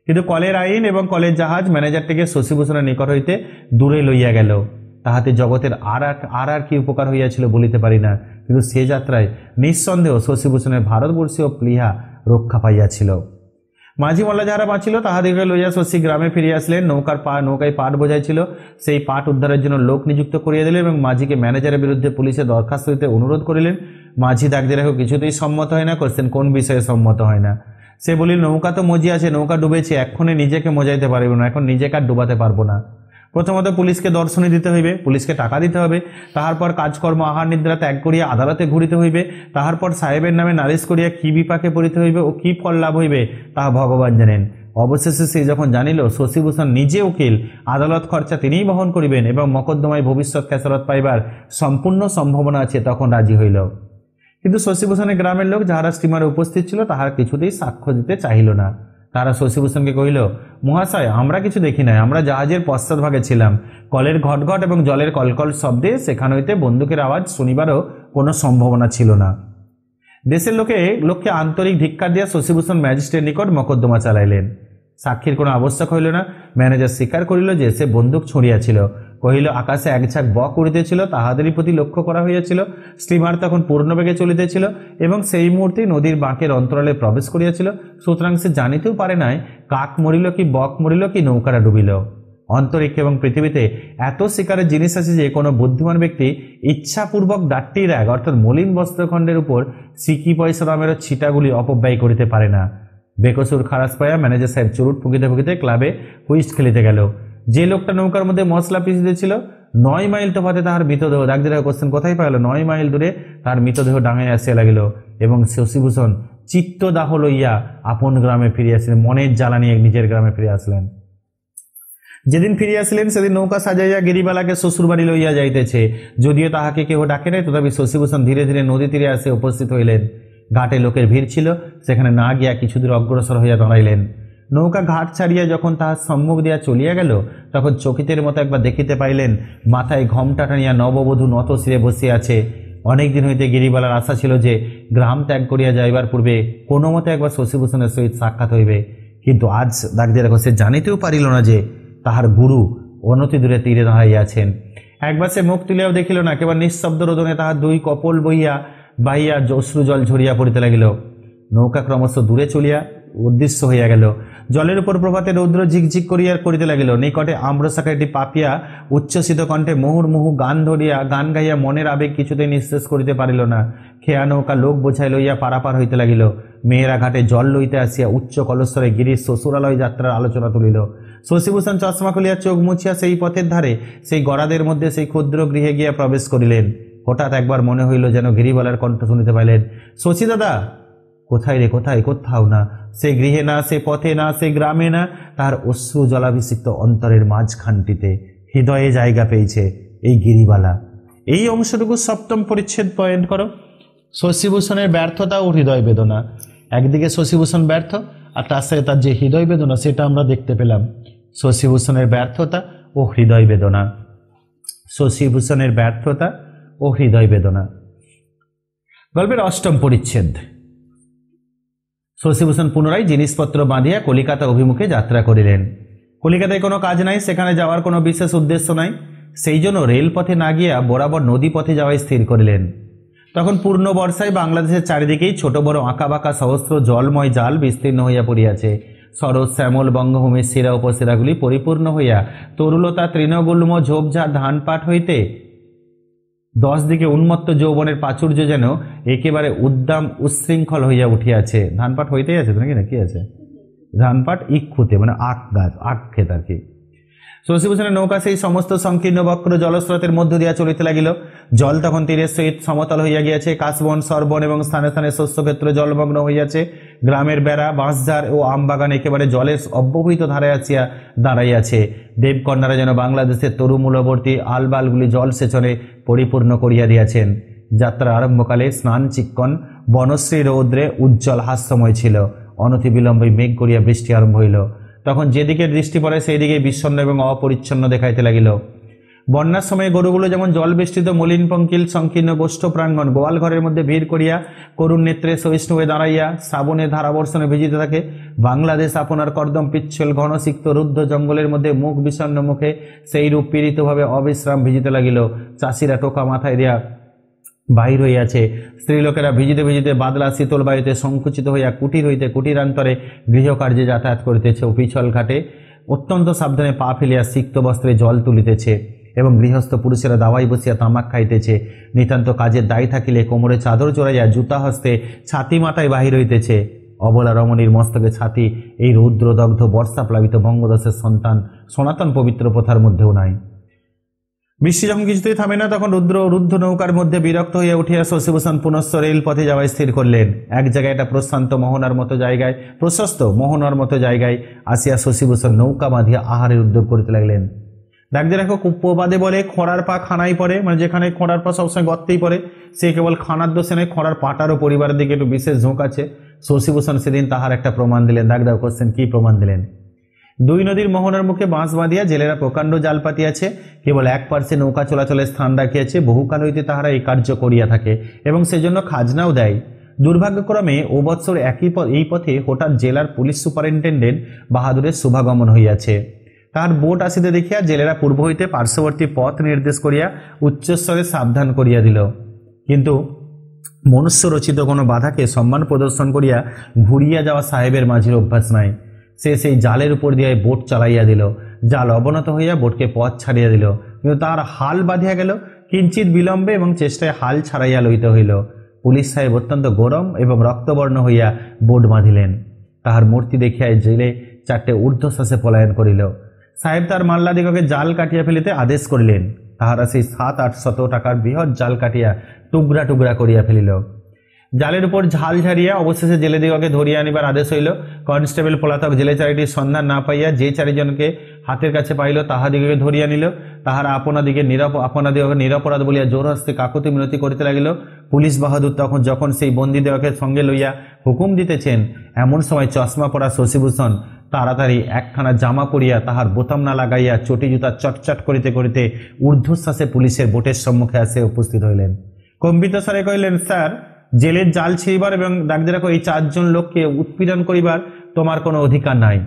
কিন্তু কলের আইন এবং কলের জাহাজ ম্যানেজারটিকে শশীভূষণের নিকট হইতে দূরে লইয়া গেল। তাহাতে জগতের আর কি উপকার হইয়াছিল বলিতে পারি না, কিন্তু সে যাত্রায় নিঃসন্দেহ শশীভূষণের ভারতবর্ষীয় প্লীহা রক্ষা পাইয়াছিল। মাঝি মোল্লা যাহারা বাঁচিল তাহাদিগকে লইয়া শশী গ্রামে ফিরিয়া আসলেন। নৌকায় পাট বোঝাইছিল, সেই পাট উদ্ধারের জন্য লোক নিযুক্ত করিয়া দিলেন এবং মাঝিকে ম্যানেজারের বিরুদ্ধে পুলিশে দরখাস্ত দিতে অনুরোধ করিলেন। মাঝি ডাক দিয়ে রাখো, কিছুতেই সম্মত হয় না। কোশ্চেন, কোন বিষয়ে সম্মত হয় না? সে বলিল, নৌকা তো মজি আছে, নৌকা ডুবেছে, এক্ষণে নিজেকে মজাইতে পারব না, এখন নিজেকে আর ডুবাতে পারবো না। প্রথমত পুলিশকে দর্শনী দিতে হইবে, পুলিশকে টাকা দিতে হবে, তাহার পর কাজকর্ম আহার নিদ্রা ত্যাগ করিয়া আদালতে ঘুরিতে হইবে, তাহার পর সাহেবের নামে নালিশ করিয়া কি বিপাকে পড়িতে হইবে ও কি ফল লাভ হইবে তাহা ভগবান জানেন। অবশেষে সে যখন জানিল শশীভূষণ নিজে উকিল, আদালত খরচা তিনিই বহন করিবেন এবং মকদ্দমায় ভবিষ্যৎ খেসারত পাইবার সম্পূর্ণ সম্ভাবনা আছে, তখন রাজি হইল। কিন্তু শশীভূষণের গ্রামের লোক যাহারা স্টিমারে উপস্থিত ছিল তাহারা কিছুতেই সাক্ষ্য দিতে চাহিল না। তারা শশীভূষণকে কহিল, মহাশয়, আমরা কিছু দেখি নাই, আমরা জাহাজের পশ্চাৎভাগে ছিলাম। কলের ঘটঘট এবং জলের কলকল শব্দে সেখান হইতে বন্দুকের আওয়াজ শুনিবারও কোনো সম্ভাবনা ছিল না। দেশের লোককে আন্তরিক ধিক্কার দিয়া শশীভূষণ ম্যাজিস্ট্রেট নিকট মকদ্দমা চালাইলেন। সাক্ষীর কোনো আবশ্যক হইল না। ম্যানেজার স্বীকার করিল যে সে বন্দুক ছুঁড়িয়াছিল। কহিল, আকাশে এক ঝাঁক বক উড়িতেছিল, তাহাদেরই প্রতি লক্ষ্য করা হইয়াছিল। স্টিমার তখন পূর্ণবেগে চলিতেছিল এবং সেই মুহূর্তে নদীর বাঁকের অন্তরালে প্রবেশ করিয়াছিল। সুতরাং সে জানিতেও পারে নাই কাক মরিল কি বক মরিল কি নৌকাটা ডুবিল। অন্তরিক্ষ এবং পৃথিবীতে এত শিকারের জিনিস আছে যে কোনো বুদ্ধিমান ব্যক্তি ইচ্ছাপূর্বক ডাট্টি রাগ অর্থাৎ মলিন বস্ত্রখণ্ডের উপর সিকি পয়সা দামের ছিটাগুলি অপব্যয় করিতে পারে না। বেকসুর খারাস পাইয়া ম্যানেজার সাহেব চুরুট ফুঁকিতে ফুঁকিতে ক্লাবে হুইস্ট খেলিতে গেল। যে লোকটা নৌকার মধ্যে মশলা পিষিতেছিল 9 মাইল তফাতে তাহার মৃতদেহ, ডাকতে কোশ্চেন কোথায় পাইল? 9 মাইল দূরে তার মৃতদেহ ডাঙায় আসিয়া লাগিল এবং শশীভূষণ চিত্তদাহ লইয়া আপন গ্রামে ফিরিয়াছিলেন। মনের জ্বালা নিয়ে নিজের গ্রামে ফিরে আসলেন। যেদিন ফিরিয়া আসলেন সেদিন নৌকা সাজাইয়া গিরিবালাকে শ্বশুর বাড়ি লইয়া যাইতেছে। যদিও তাহাকে কেহ ডাকে নাই, তথাপি শশীভূষণ ধীরে ধীরে নদী তীরে আসে উপস্থিত হইলেন। ঘাটে লোকের ভিড় ছিল, সেখানে না গিয়া কিছুদূর অগ্রসর হইয়া দাঁড়াইলেন। নৌকা ঘাট ছাড়িয়া যখন তাহার সম্মুখ দিয়া চলিয়া গেল তখন চকিতের মতো একবার দেখিতে পাইলেন মাথায় ঘোমটা টানিয়া নববধূ নত শিরে বসিয়া আছে। অনেকদিন হইতে গিরিবালার আশা ছিল যে গ্রাম ত্যাগ করিয়া যাইবার পূর্বে কোনো মতে একবার শশীভূষণের সহিত সাক্ষাৎ হইবে, কিন্তু আজ ডাক দিয়ে রাখো সে জানিতেও পারিল না যে তাহার গুরু অনতি দূরে তীরে দাঁড়াইয়াছেন। একবার সে মুখ তুলিয়াও দেখিল না, কেবল নিঃশব্দ রোদনে তাহার দুই কপল বাহিয়া অশ্রু জল ঝরিয়া পড়িতে লাগিল। নৌকা ক্রমশ দূরে চলিয়া উদ্দেশ্য হইয়া গেল। জলের উপর প্রভাতে রৌদ্র ঝিকঝিক করিতে লাগিল। নিকটে আম্রশাখা একটি পাপিয়া উচ্ছ্বসিত কণ্ঠে মুহুর্মুহু গান গাইয়া মনের আবেগ কিছুতেই নিঃশেষ করিতে পারিল না। খেয়া নৌকা লোক বোঝাই লইয়া পারাপার হইতে লাগিল। মেয়েরা ঘাটে জল লইতে আসিয়া উচ্চ কলস্বরে গিরিশ শ্বশুরালয় যাত্রার আলোচনা তুলিল। শশীভূষণ চশমা খুলিয়া চোখ মুছিয়া সেই পথের ধারে সেই গড়াদের মধ্যে সেই ক্ষুদ্র গৃহে গিয়া প্রবেশ করিলেন। হঠাৎ একবার মনে হইল যেন গিরিবালার কণ্ঠ শুনিতে পাইলেন, শশী দাদা। কোথায় রে, কোথায়? কোথাও না। সে গৃহে না, সে পথে না, সে গ্রামে না, তার অশ্রু জলাভিষিক্ত অন্তরের মাঝখানটিতে হৃদয়ে জায়গা পেয়েছে এই গিরিবালা। এই অংশটুকু 7ম পরিচ্ছেদ পয়েন্ট করো। শশীভূষণের ব্যর্থতা ও হৃদয় বেদনা। একদিকে শশীভূষণ ব্যর্থ আর তার সাথে তার যে হৃদয় বেদনা সেটা আমরা দেখতে পেলাম। শশীভূষণের ব্যর্থতা ও হৃদয় বেদনা। শশীভূষণের ব্যর্থতা ও হৃদয় বেদনা। গল্পের 8ম পরিচ্ছেদ। শশীভূষণ পুনরায় জিনিসপত্র বাঁধিয়া কলিকাতা অভিমুখে যাত্রা করিলেন। কলিকাতায় কোনো কাজ নাই, সেখানে যাওয়ার কোনো বিশেষ উদ্দেশ্য নাই, সেই জন্য রেলপথে না গিয়া বরাবর নদী পথে যাওয়াই স্থির করিলেন। তখন পূর্ণ বর্ষায় বাংলাদেশের চারিদিকেই ছোট বড় আঁকাবাঁকা সহস্র জলময় জাল বিস্তীর্ণ হইয়া পড়িয়াছে। সরস শ্যামল বঙ্গভূমির শিরা উপশিরাগুলি পরিপূর্ণ হইয়া তরুলতা তৃণগুল্ম ঝোপঝাড় ধানপাট হইতে 10 দিকে উন্মত্ত যৌবনের প্রাচুর্য যেন একেবারে উদ্দাম উচ্ছৃঙ্খল হইয়া উঠিয়াছে। ধানপাট হইতেই আছে নাকি, না কি আছে? ধানপাট ইক্ষুতে মানে আখ গাছ, আখ ক্ষেত আর কি। শশীভূষণের নৌকা সেই সমস্ত সংকীর্ণ বক্র জলস্রোতের মধ্য দিয়া চলিতে লাগিল। জল তখন তীরের সহিত সমতল হইয়া গিয়াছে। কাশবন, সরবন এবং স্থানে স্থানে শস্যক্ষেত্র জলমগ্ন হইয়াছে। গ্রামের বেড়া, বাঁশঝাড় ও আমবাগান একেবারে জলের অব্যবহিত ধারায় আসিয়া দাঁড়াইয়াছে। দেবকন্যারা যেন বাংলাদেশের তরুমূলবর্তী আলবালগুলি জল সেচনে পরিপূর্ণ করিয়া দিয়াছেন। যাত্রা আরম্ভকালে স্নান চিক্কণ বনশ্রী রৌদ্রে উজ্জ্বল হাস্যময় ছিল। অনতিবিলম্বে মেঘ করিয়া বৃষ্টি আরম্ভ হইল। তখন যেদিকে দৃষ্টি পড়ে সেই দিকে বিষণ্ণ এবং অপরিচ্ছন্ন দেখাইতে লাগিল। বন্যার সময় গরুগুলো যেমন জল বেষ্টিত মলিন পঙ্কিল সংকীর্ণ গোষ্ঠ প্রাঙ্গণ গোয়াল ঘরের মধ্যে ভিড় করিয়া করুণ নেত্রে সহিষ্ণু হয়ে দাঁড়াইয়া শ্রাবণের ধারাবর্ষণে ভিজিতে থাকে, বাংলাদেশ আপনার কর্দম পিচ্ছল ঘনসিক্ত রুদ্ধ জঙ্গলের মধ্যে মুখ বিষণ্ণ মুখে সেই রূপ পীড়িতভাবে অবিশ্রাম ভিজিতে লাগিল। চাষিরা টোকা মাথায় দিয়া বাহির হইয়াছে। স্ত্রীলোকেরা ভিজিতে ভিজিতে বাদলা শীতল বায়ুতে সংকুচিত হইয়া কুটির হইতে কুটিরান্তরে গৃহকার্যে যাতায়াত করিতেছে ও পিছল ঘাটে অত্যন্ত সাবধানে পা ফেলিয়া সিক্ত বস্ত্রে জল তুলিতেছে এবং গৃহস্থ পুরুষেরা দাওয়াই বসিয়া তামাক খাইতেছে। নিতান্ত কাজের দায়ী থাকিলে কোমরে চাদর চড়াইয়া জুতা হস্তে ছাতি মাথায় বাহির হইতেছে। অবলা রমণীর মস্তকে ছাতি এই রৌদ্রদগ্ধ বর্ষা প্লাবিত বঙ্গদেশের সন্তান সনাতন পবিত্র প্রথার মধ্যেও নাই। বৃষ্টি যখন কিছুতেই থামে না, তখন রুদ্ধ নৌকার মধ্যে বিরক্ত হইয়া উঠিয়া শশীভূষণ পুনশ্চ রেল পথে যাওয়া স্থির করলেন। এক জায়গায় একটা প্রশস্ত মোহনার মতো জায়গায় আসিয়া শশীভূষণ নৌকা বাঁধিয়া আহারের উদ্যোগ করিতে লাগলেন। ডাকতে রাখো কুপ্পবাদে বলে খোঁড়ার পা খানাই পড়ে, মানে যেখানে খোঁড়ার পা সবসময় গর্তেই পড়ে, সে কেবল খানার দোষে নয়, খোঁড়ার পাটারও পরিবারের দিকে একটু বিশেষ ঝোঁক আছে। শশীভূষণ সেদিন তাহার একটা প্রমাণ দিলেন। ডাকদাও কোশ্চেন, কি প্রমাণ দিলেন? দুই নদীর মোহনার মুখে বাঁশ বাঁধিয়া জেলেরা প্রকাণ্ড জাল পাতিয়াছে। কেবল এক পার্শ্বে নৌকা চলাচলের স্থান রাখিয়াছে। বহুকাল হইতে তাহারা এই কার্য করিয়া থাকে এবং সেজন্য খাজনাও দেয়। দুর্ভাগ্যক্রমে ও বৎসর এই পথে হঠাৎ জেলার পুলিশ সুপারিনটেন্ডেন্ট বাহাদুরের শুভাগমন হইয়াছে। তাহার বোট আসিতে দেখিয়া জেলেরা পূর্ব হইতে পার্শ্ববর্তী পথ নির্দেশ করিয়া উচ্চস্বরে সাবধান করিয়া দিল। কিন্তু মনুষ্য রচিত কোনো বাধাকে সম্মান প্রদর্শন করিয়া ঘুরিয়া যাওয়া সাহেবের মাঝির অভ্যাস নাই। সে সেই জালের উপর দিয়ে বোট চালাইয়া দিল। জাল অবনত হইয়া বোটকে পথ ছাড়িয়া দিল, কিন্তু তাহার হাল বাঁধিয়া গেল। কিঞ্চিত বিলম্বে এবং চেষ্টায় হাল ছাড়াইয়া লইতে হইল। পুলিশ সাহেব অত্যন্ত গরম এবং রক্তবর্ণ হইয়া বোট বাঁধিলেন। তাহার মূর্তি দেখিয়া জেলে চারটে ঊর্ধ্বশ্বাসে পলায়ন করিল। সাহেব তার মাল্লাদিগকে জাল কাটিয়া ফেলিতে আদেশ করিলেন। তাহারা সেই 700-800 টাকার বৃহৎ জাল কাটিয়া টুকরা টুকরা করিয়া ফেলিল। জালের উপর ঝাল ঝাড়িয়া অবশেষে জেলেদিগকে ধরিয়া আনিবার আদেশ হইল। কনস্টেবল পলাতক জেলে চারিটির সন্ধান না পাইয়া যে চারিজনকে হাতের কাছে পাইল তাহাদিগকে ধরিয়া নিল। তাহারা আপনাদিগকে নিরপরাধ বলিয়া জোর হস্তে কাকুতি মিনতি করিতে লাগিল। পুলিশ বাহাদুর যখন সেই বন্দীদেরকে সঙ্গে লইয়া হুকুম দিতেছেন, এমন সময় চশমা পরা শশীভূষণ তাড়াতাড়ি একখানা জামা পরিয়া তাহার বোতাম না লাগাইয়া চটি জুতা চটচট করিতে করিতে ঊর্ধ্বশ্বাসে পুলিশের বোটের সম্মুখে আসে উপস্থিত হইলেন। কম্পিত স্বরে কহিলেন, স্যার, জেলের জাল ছিঁড়িবার এবং ডাকতে রাখো এই 4 জন লোককে উৎপীড়ন করিবার তোমার কোনো অধিকার নাই।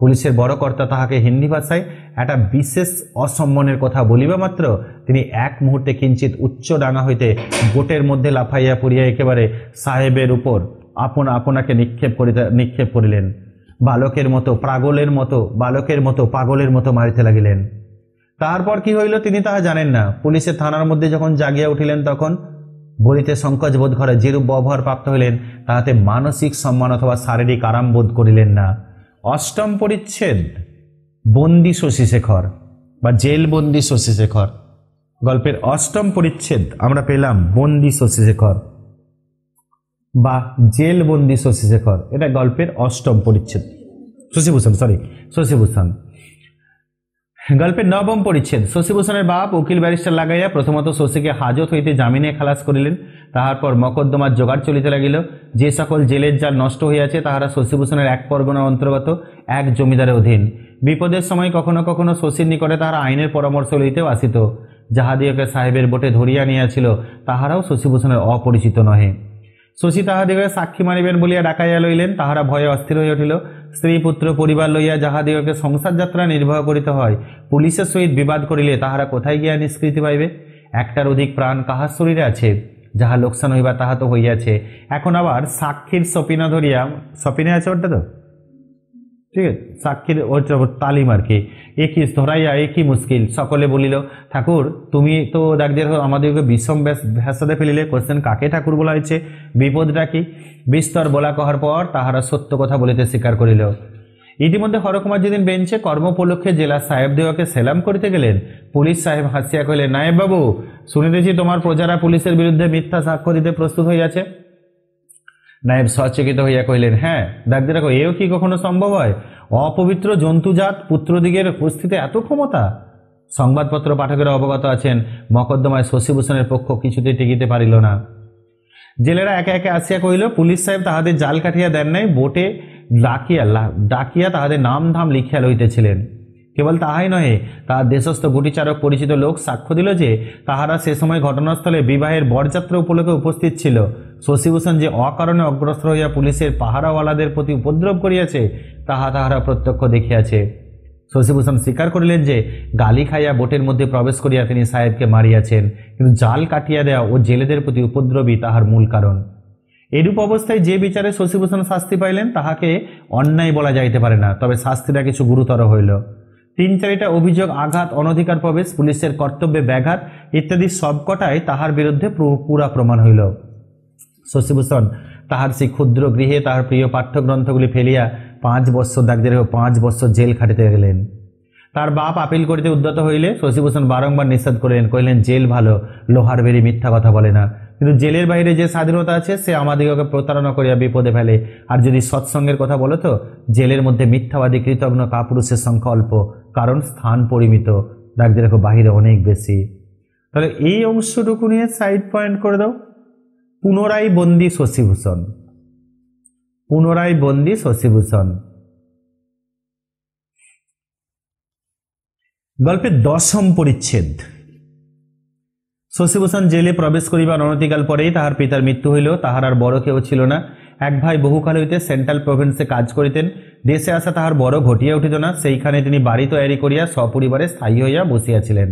পুলিশের বড় কর্তা তাহাকে হিন্দি ভাষায় একটা বিশেষ অসম্মানের কথা বলিবা মাত্র তিনি এক মুহূর্তে কিঞ্চিত উচ্চ ডাঙা হইতে বোটের মধ্যে লাফাইয়া পড়িয়া একেবারে সাহেবের উপর আপনাকে নিক্ষেপ করিলেন। বালকের মতো পাগলের মতো মারিতে লাগিলেন। তারপর কি হইল তিনি তাহা জানেন না। পুলিশের থানার মধ্যে যখন জাগিয়া উঠিলেন, তখন বলিতে সংকোচ বোধ করে যেরূপ ব্যবহার প্রাপ্ত হইলেন, তাহাতে মানসিক সম্মান অথবা শারীরিক আরাম বোধ করিলেন না। 8ম পরিচ্ছেদ, বন্দি শশীশেখর বা জেল বন্দি শশীশেখর। গল্পের 8ম পরিচ্ছেদ আমরা পেলাম বন্দি শশীশেখর বা জেল বন্দি শশীশেখর। এটা গল্পের 8ম পরিচ্ছেদ। শশীভূষণ। গল্পের 9ম পরিচ্ছেদ। শশীভূষণের বাপ উকিল ব্যারিস্টার লাগাইয়া প্রথমত শশীকে হাজত হইতে জামিনে খালাস করিলেন। তাহার পর মকদ্দমার জোগাড় চলিতে লাগিল। যে সকল জেলের জাল নষ্ট হইয়াছে তাহারা শশীভূষণের এক পরগনার অন্তর্গত এক জমিদারের অধীন। বিপদের সময় কখনো কখনো শশীর নিকটে তাহারা আইনের পরামর্শ লইতেও আসিত। যাহাদিগকে সাহেবের বোটে ধরিয়া নিয়াছিল তাহারাও শশীভূষণের অপরিচিত নহে। শশী তাহাদিগকে সাক্ষী মারিবেন বলিয়া ডাকাইয়া লইলেন। তাহারা ভয়ে অস্থির হইয়া উঠিল। স্ত্রী পুত্র পরিবার লইয়া যাহাদিগকে সংসার যাত্রা নির্বাহ করিতে হয়, পুলিশের সহিত বিবাদ করিলে তাহারা কোথায় গিয়া নিষ্কৃতি পাইবে? একটার অধিক প্রাণ কাহার শরীরে আছে? যাহা লোকসান হইবা তাহা তো হইয়াছে। এখন আবার সাক্ষীর সপিনা ধরিয়া, সপিনে আছে ওটা তো ঠিক আছে, সাক্ষীর তালিম আর কি, একই ধরাইয়া একই মুশকিল। সকলে বলিল, ঠাকুর তুমি তো ডাকদের আমাদেরকে বিষম ভেসাদে ফেলিলে। কোশ্চেন, কাকে ঠাকুর বলা হয়েছে? বিপদটা কি? বিস্তর বলা কহার পর তাহারা সত্য কথা বলিতে স্বীকার করিল। ইতিমধ্যে হরকুমার যেদিন বেঞ্চে কর্মোপলক্ষে জেলা সাহেব দেওয়াকে সেলাম করিতে গেলেন, পুলিশ সাহেব হাসিয়া কহিলেন, নায়েব বাবু, শুনিতেছি তোমার প্রজারা পুলিশের বিরুদ্ধে মিথ্যা সাক্ষ্য দিতে প্রস্তুত হইয়াছে। নায়েব সচকিত হইয়া কহিলেন, হ্যাঁ ডাকতে রাখো, এও কি কখনো সম্ভব হয়? অপবিত্র জন্তুজাত পুত্রদিগের উপস্থিতে এত ক্ষমতা? সংবাদপত্র পাঠকেরা অবগত আছেন, মকদ্দমায় শশীভূষণের পক্ষ কিছুতেই টিকিতে পারিল না। জেলেরা একে একে আসিয়া কহিল, পুলিশ সাহেব তাহাদের জাল কাটিয়া দেন নাই, বোটে ডাকিয়া তাহাদের নাম ধাম লিখিয়া লইতেছিলেন। কেবল তাহাই নহে, তাহার দেশস্থ গুটিচারক পরিচিত লোক সাক্ষ্য দিল যে তাহারা সে সময় ঘটনাস্থলে বিবাহের বরযাত্রা উপলক্ষে উপস্থিত ছিল। শশীভূষণ যে অকারণে অগ্রসর হইয়া পুলিশের পাহারাওয়ালাদের প্রতি উপদ্রব করিয়াছে তাহা তাহারা প্রত্যক্ষ দেখিয়াছে। শশীভূষণ স্বীকার করিলেন যে গালি খাইয়া বোটের মধ্যে প্রবেশ করিয়া তিনি সাহেবকে মারিয়াছেন, কিন্তু জাল কাটিয়া দেওয়া ও জেলেদের প্রতি উপদ্রবই তাহার মূল কারণ। এরূপ অবস্থায় যে বিচারে শশীভূষণ শাস্তি পাইলেন তাহাকে অন্যায় বলা যাইতে পারে না, তবে শাস্তিটা কিছু গুরুতর হইল। ৩-৪টা অভিযোগ, আঘাত, অনধিকার প্রবেশ, পুলিশের কর্তব্যে ব্যাঘাত ইত্যাদি সবকটাই তাহার বিরুদ্ধে পুরা প্রমাণ হইল। শশীভূষণ তাহার সেই ক্ষুদ্র গৃহে তাহার প্রিয় পাঠ্যগ্রন্থগুলি ফেলিয়া 5 বৎসর 5 বৎসর জেল খাটিতে গেলেন। তার বাপ আপিল করিতে উদ্যত হইলে শশীভূষণ বারংবার নিষেধ করিলেন, কহিলেন, জেল ভালো, লোহার বেরি মিথ্যা কথা বলে না, কিন্তু জেলের বাইরে যে স্বাধীনতা আছে সে আমাদিগকে প্রতারণা করিয়া বিপদে ফেলে। আর যদি সৎসঙ্গের কথা বলো তো, জেলের মধ্যে মিথ্যাবাদী কৃতজ্ঞ কাপুরুষের সংখ্যা অল্প, কারণ স্থান পরিমিত, ডাকতে রাখো বাহিরে অনেক বেশি। তাহলে এই অংশটুকু নিয়ে সাইড পয়েন্ট করে দাও। পুনরায় বন্দী শশীভূষণ, পুনরায় বন্দী শশীভূষণ। গল্পের 10ম পরিচ্ছেদ। শশীভূষণ জেলে প্রবেশ করিবার অনতিকাল পরেই তাহার পিতার মৃত্যু হইল। তাহার আর বড় কেউ ছিল না। এক ভাই বহুকাল হইতে সেন্ট্রাল প্রভিন্সে কাজ করিতেন। দেশে আসা তাহার বড় ঘটিয়া উঠিত না। সেইখানে তিনি বাড়ি তৈরি করিয়া সপরিবারে স্থায়ী হইয়া বসিয়াছিলেন।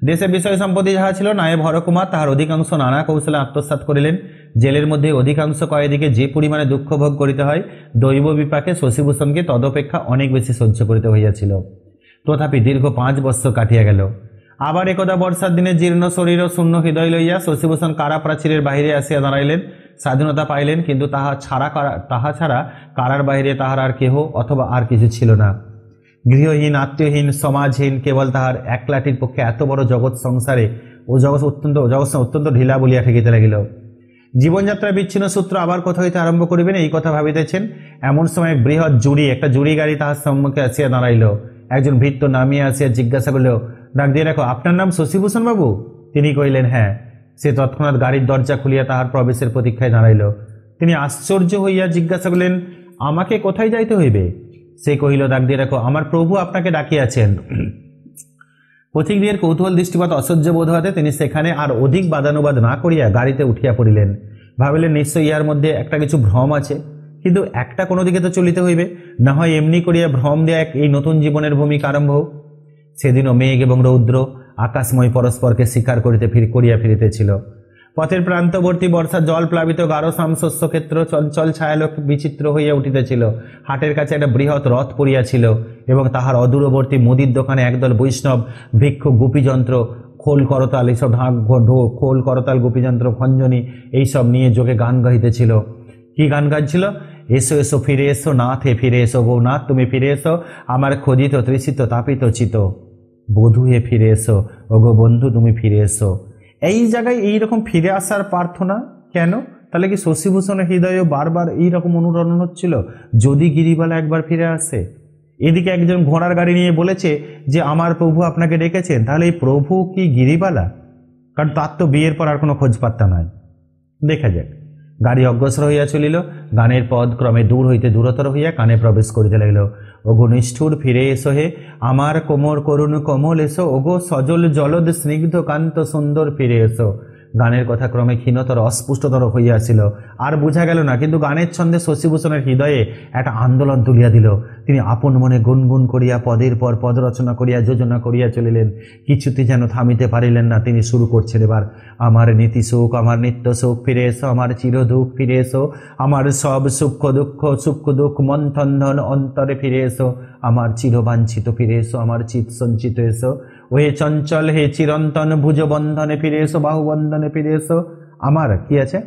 দেশে বিষয় সম্পত্তি যাহা ছিল, নায়েব হরকুমার তাহার অধিকাংশ নানা কৌশলে আত্মসাৎ করিলেন। জেলের মধ্যে অধিকাংশ কয়েদিকে যে পরিমাণে দুঃখ ভোগ করিতে হয়, দৈব বিপাকে শশীভূষণকে তদপেক্ষা অনেক বেশি সহ্য করিতে হইয়াছিল। তথাপি দীর্ঘ 5 বৎসর কাটিয়া গেল। আবার একদা বর্ষার দিনে জীর্ণ শরীর ও শূন্য হৃদয় লইয়া শশীভূষণ কারা প্রাচীরের বাহিরে আসিয়া দাঁড়াইলেন। স্বাধীনতা পাইলেন, কিন্তু তাহা ছাড়া কারার বাহিরে তাহার আর কেহ অথবা আর কিছু ছিল না। গৃহহীন, আত্মীয়হীন, সমাজহীন, কেবল তাহার একলাটির পক্ষে এত বড় জগৎ সংসারে জগৎ অত্যন্ত ঢিলা বলিয়া ঠেকিতে লাগিল। জীবনযাত্রার বিচ্ছিন্ন সূত্র আবার কোথা হইতে আরম্ভ করিবেন এই কথা ভাবিতেছেন। এমন সময় বৃহৎ একটা জুড়ি গাড়ি তাহার সম্মুখে আসিয়া দাঁড়াইল। একজন ভৃত্য নামিয়া আসিয়া জিজ্ঞাসা করিল, ডাক দিয়ে রাখো, আপনার নাম শশীভূষণ বাবু? তিনি কহিলেন, হ্যাঁ। সে তৎক্ষণাৎ গাড়ির দরজা খুলিয়া তাহার প্রবেশের প্রতীক্ষায় দাঁড়াইল। তিনি আশ্চর্য হইয়া জিজ্ঞাসা করিলেন, আমাকে কোথায় যাইতে হইবে? সে কহিল, ডাক দিয়ে রাখো, আমার প্রভু আপনাকে ডাকিয়াছেন। পথিকদিগের কৌতূহল দৃষ্টিপাত অসহ্য বোধ হতে তিনি সেখানে আর অধিক বাদানুবাদ না করিয়া গাড়িতে উঠিয়া পড়িলেন। ভাবিলেন, নিশ্চয়ই ইহার মধ্যে একটা কিছু ভ্রম আছে, কিন্তু একটা কোনো দিকে তো চলিতে হইবে, না হয় এমনি করিয়া ভ্রম দেয়া এই নতুন জীবনের ভূমিকা আরম্ভ। সেদিনও মেঘ এবং রৌদ্র আকাশময় পরস্পরকে শিকার করিয়া ফিরিতেছিল। পথের প্রান্তবর্তী বর্ষার জল প্লাবিত গাঢ় শস্য ক্ষেত্র চঞ্চল ছায়ালোক বিচিত্র হইয়া উঠিতেছিল। হাটের কাছে একটা বৃহৎ রথ পড়িয়াছিল এবং তাহার অদূরবর্তী মুদির দোকানে একদল বৈষ্ণব ভিক্ষু গোপীযন্ত্র, খোল করতাল, এইসব খোল করতাল, গোপীযন্ত্র, খঞ্জনী এইসব নিয়ে যোগে গান গাইতেছিল। কি গান গাইছিল? এসো এসো ফিরে এসো নাথ, হে ফিরে এসো গৌনাথ, তুমি ফিরে এসো আমার খোদিত তৃষিত তাপিত চিত, বধূ হে ফিরে এসো, ওগো বন্ধু তুমি ফিরে এসো। এই জায়গায় এইরকম ফিরে আসার প্রার্থনা কেন? তাহলে কি শশীভূষণের হৃদয়ে বারবার এইরকম অনুরণন হচ্ছিল, যদি গিরিবালা একবার ফিরে আসে? এদিকে একজন ঘোড়ার গাড়ি নিয়ে বলেছে যে আমার প্রভু আপনাকে ডেকেছেন, তাহলে এই প্রভু কি গিরিবালা? কারণ তার তো বিয়ের পর আর কোনো খোঁজ পাত্তা নাই। দেখা যাক। গাড়ি অগ্রসর হইয়া চলিল। গানের পদ ক্রমে দূর হইতে দূরতর হইয়া কানে প্রবেশ করিতে লাগিল। ওগো নিষ্ঠুর ফিরে এসো হে, আমার কোমর করুণ কমল এসো, ওগো সজল জলদ স্নিগ্ধ কান্ত সুন্দর ফিরে এসো। গানের কথা ক্রমে ক্ষীণতর অস্পুষ্টতর হইয়াছিল, আর বোঝা গেল না, কিন্তু গানের ছন্দে শশীভূষণের হৃদয়ে একটা আন্দোলন তুলিয়া দিল। তিনি আপন মনে গুনগুন করিয়া পদের পর পদ রচনা করিয়া যোজনা করিয়া চলিলেন। কিছুতে যেন থামিতে পারিলেন না। তিনি শুরু করছেন এবার, আমার নীতি সুখ, আমার নিত্য সুখ ফিরে এসো, আমার চির দুঃখ ফিরে এসো, আমার সব সুখ দুঃখ মন্থন অন্তরে ফিরে এসো, আমার চিরবাঞ্ছিত ফিরে এসো, আমার চিত সঞ্চিত এসো, ওহে চঞ্চল হে চিরন্তন ভুজ বন্ধনে ফিরে এসো, বাহুবন্ধনে ফিরে এসো, আমার কি আছে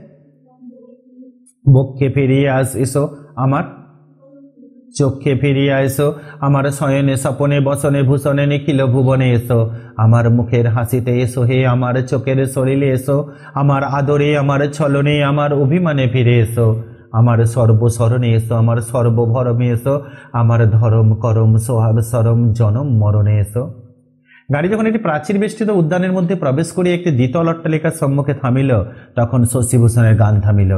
বক্ষে ফিরিয়ে এসো, আমার চক্ষে ফিরিয়া এসো, আমার শয়নে স্বপনে বসনে ভূষণে নিখিল ভুবনে এসো, আমার মুখের হাসিতে এসো হে, আমার চোখের সলিলে এসো, আমার আদরে আমার ছলনে আমার অভিমানে ফিরে এসো, আমার সর্বস্মরণে এসো, আমার সর্বভরমে এসো, আমার ধরম করম সোহাগ সরম জনম মরণে এসো। গাড়ি যখন একটি প্রাচীর বেষ্টিত উদ্যানের মধ্যে প্রবেশ করিয়া একটি দ্বিতল অট্টালিকার সম্মুখে থামিল, তখন শশীভূষণের গান থামিল।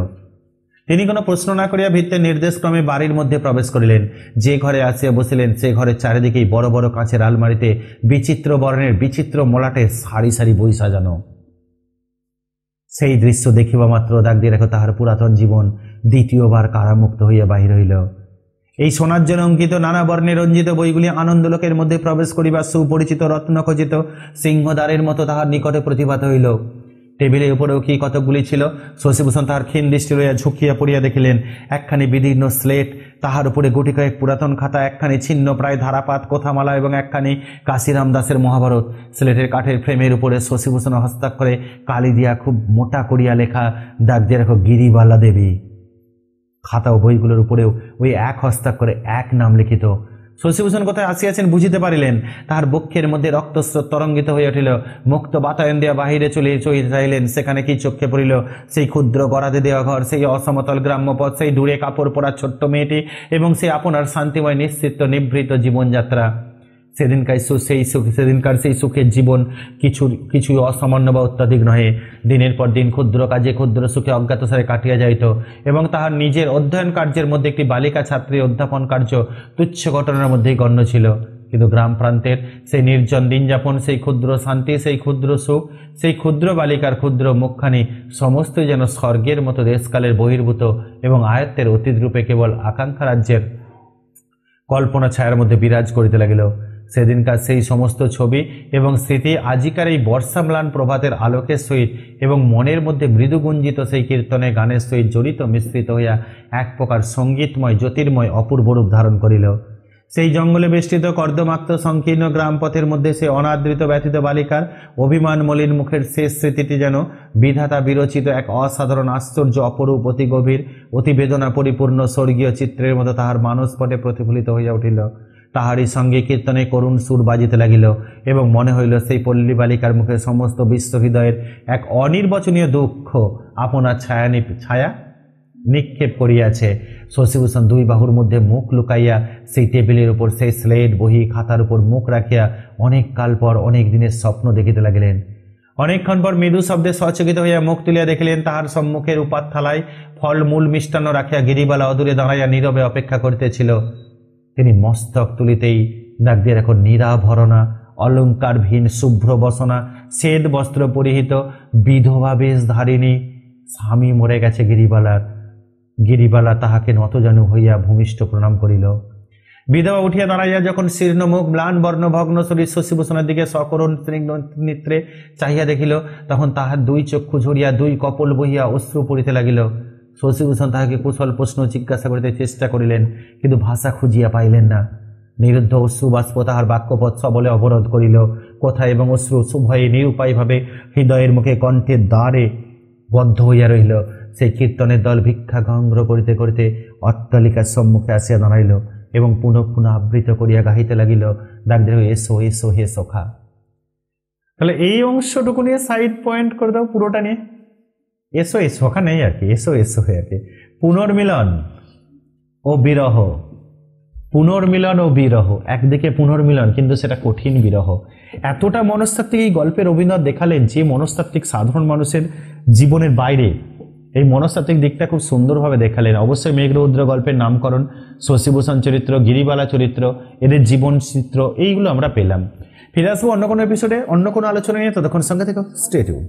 তিনি কোনো প্রশ্ন না করিয়া ভিত্তির নির্দেশক্রমে বাড়ির মধ্যে প্রবেশ করিলেন। যে ঘরে আসিয়া বসিলেন সে ঘরের চারিদিকেই বড় বড় কাঁচের আলমারিতে বিচিত্র বর্ণের বিচিত্র মলাটে সারি সারি বই সাজানো। সেই দৃশ্য দেখিবা মাত্র দাগ দিয়ে রাখো তাহার পুরাতন জীবন দ্বিতীয়বার কারামুক্ত হইয়া বাহির হইল। এই সোনার জন্য অঙ্কিত নানা বর্ণে রঞ্জিত বইগুলি আনন্দলোকের মধ্যে প্রবেশ করিবার সুপরিচিত রত্নখচিত সিংহদ্বারের মতো তাহার নিকটে প্রতিভাত হইল। টেবিলের উপরেও কি কতকগুলি ছিল। শশীভূষণ তাহার ক্ষীণ দৃষ্টি লইয়া ঝুঁকিয়া পড়িয়া দেখিলেন একখানি বিদীর্ণ স্লেট, তাহার উপরে গুটি কয়েক পুরাতন খাতা, একখানি ছিন্ন প্রায় ধারাপাত কথামালা এবং একখানি কাশিরাম দাসের মহাভারত। স্লেটের কাঠের ফ্রেমের উপরে শশীভূষণ হস্তাক্ষরে কালি দিয়া খুব মোটা করিয়া লেখা, দাগ দিয়ে রাখো গিরিবালা দেবী। খাতা ও বইগুলোর উপরেও ওই এক হস্তাক্ষরে এক নাম লিখিত। শশীভূষণ কোথায় আসিয়াছেন বুঝিতে পারিলেন। তাহার বক্ষের মধ্যে রক্তস্রোত তরঙ্গিত হইয়া উঠিল। মুক্ত বাতায়ন দিয়া বাহিরে চলিতে চাইলেন। সেখানে কি চোখে পড়িল? সেই ক্ষুদ্র গড়াদে দেওয়া ঘর, সেই অসমতল গ্রাম্যপথ, সেই দূরে কাপড় পরা ছোট্ট মেয়েটি এবং সেই আপনার শান্তিময় নিশ্চিত নিভৃত জীবনযাত্রা। সেদিনকার সেই সুখের জীবন কিছুই অসামান্য বা অত্যাধিক নহে। দিনের পর দিন ক্ষুদ্র কাজে ক্ষুদ্র সুখে অজ্ঞাতসারে কাটিয়া যাইত এবং তাহার নিজের অধ্যয়ন কার্যের মধ্যে একটি বালিকা ছাত্রীর অধ্যাপন কার্য তুচ্ছ ঘটনার মধ্যেই গণ্য ছিল। কিন্তু গ্রাম প্রান্তের সেই নির্জন দিনযাপন, সেই ক্ষুদ্র শান্তি, সেই ক্ষুদ্র সুখ, সেই ক্ষুদ্র বালিকার ক্ষুদ্র মুখখানি সমস্তই যেন স্বর্গের মতো দেশকালের বহির্ভূত এবং আয়ত্তের অতীত রূপে কেবল আকাঙ্ক্ষা রাজ্যের কল্পনা ছায়ার মধ্যে বিরাজ করিতে লাগিল। সেদিনকার সেই সমস্ত ছবি এবং স্মৃতি আজিকার এই বর্ষাম্লান প্রভাতের আলোকের সহিত এবং মনের মধ্যে মৃদুগুঞ্জিত সেই কীর্তনে গানের সহিত জড়িত মিশ্রিত হইয়া এক প্রকার সঙ্গীতময় জ্যোতির্ময় অপূর্ব রূপ ধারণ করিল। সেই জঙ্গলে বেষ্টিত কর্দমাক্ত সংকীর্ণ গ্রাম পথের মধ্যে সে অনাদৃত ব্যথিত বালিকার অভিমান মলিন মুখের শেষ স্মৃতিটি যেন বিধাতা বিরচিত এক অসাধারণ আশ্চর্য অপরূপ অতি গভীর অতি বেদনা পরিপূর্ণ স্বর্গীয় চিত্রের মতো তাহার মানসপটে প্রতিফলিত হইয়া উঠিল। তাহারই সঙ্গে কীর্তনে করুণ সুর বাজিতে লাগিল এবং মনে হইল সেই পল্লী বালিকার মুখে সমস্ত বিশ্ব হৃদয়ের এক অনির্বচনীয় দুঃখ আপনার ছায়া নিক্ষেপ করিয়াছে। শশীভূষণ দুই বাহুর মধ্যে মুখ লুকাইয়া সেই টেবিলের উপর সেই স্লেট বহি খাতার উপর মুখ রাখিয়া অনেক কাল পর অনেক দিনের স্বপ্ন দেখিতে লাগিলেন। অনেকক্ষণ পর মৃদু শব্দে সচকিত হইয়া মুখ তুলিয়া দেখিলেন তাহার সম্মুখের উপাত্থালায় ফলমূল মিষ্টান্ন রাখিয়া গিরিবালা অদূরে দাঁড়াইয়া নীরবে অপেক্ষা করিতেছিল। তিনি মস্তক তুলিতেই দাগ দিয়ে রাখো নিরাভরণা অলঙ্কারহীন শুভ্র বসনা শ্বেত বস্ত্র পরিহিত বিধবা বেশধারিণী স্বামী মরে গেছে গিরিবালা তাহাকে নতজানু হইয়া ভূমিষ্ঠ প্রণাম করিল। বিধবা উঠিয়া দাঁড়াইয়া যখন শীর্ণ মুখ ম্লান বর্ণ ভগ্ন শরীর শশীভূষণের দিকে সকরুণ নেত্রে চাহিয়া দেখিল, তখন তাহার দুই চক্ষু ঝরিয়া দুই কপল বহিয়া অশ্রু পড়িতে লাগিল। শশীভূষণ তাহাকে কুশল প্রশ্ন জিজ্ঞাসা করিতে চেষ্টা করিলেন, কিন্তু ভাষা খুঁজিয়া পাইলেন না। নিরুদ্ধ অশ্রু বাষ্প তাহার বাক্যপথ সবলে অবরোধ করিল। কথা এবং অশ্রু উভয়ে নিরুপায়ভাবে হৃদয়ের মুখে কণ্ঠের দ্বারে বদ্ধ হইয়া রহিল। সেই কীর্তনের দল ভিক্ষা সংগ্রহ করিতে করিতে অট্টালিকার সম্মুখে আসিয়া দাঁড়াইল এবং পুনঃ পুনঃ আবৃত করিয়া গাহিতে লাগিল, ডাক দিল, এসো এসো হে সখা। তাহলে এই অংশটুকু নিয়ে সাইড পয়েন্ট করে দাও, পুরোটা নিয়ে এসো এ সখা নেই আর কি, এসো এসো হয়ে আর কি। পুনর্মিলন ও বিরহ, পুনর্মিলন ও বিরহ, একদিকে পুনর্মিলন কিন্তু সেটা কঠিন বিরহ। এতটা মনস্তাত্ত্বিক এই গল্পে রবীন্দ্রনাথ দেখালেন যে মনস্তাত্ত্বিক সাধারণ মানুষের জীবনের বাইরে এই মনস্তাত্ত্বিক দিকটা খুব সুন্দরভাবে দেখালেন। অবশ্যই মেঘরৌদ্র গল্পের নামকরণ, শশীভূষণ চরিত্র, গিরিবালা চরিত্র, এদের জীবন চিত্র এইগুলো আমরা পেলাম। ফিরে আসবো অন্য কোনো এপিসোডে অন্য কোনো আলোচনা নিয়ে। ততক্ষণ সঙ্গে থেকো, স্টে টিউন।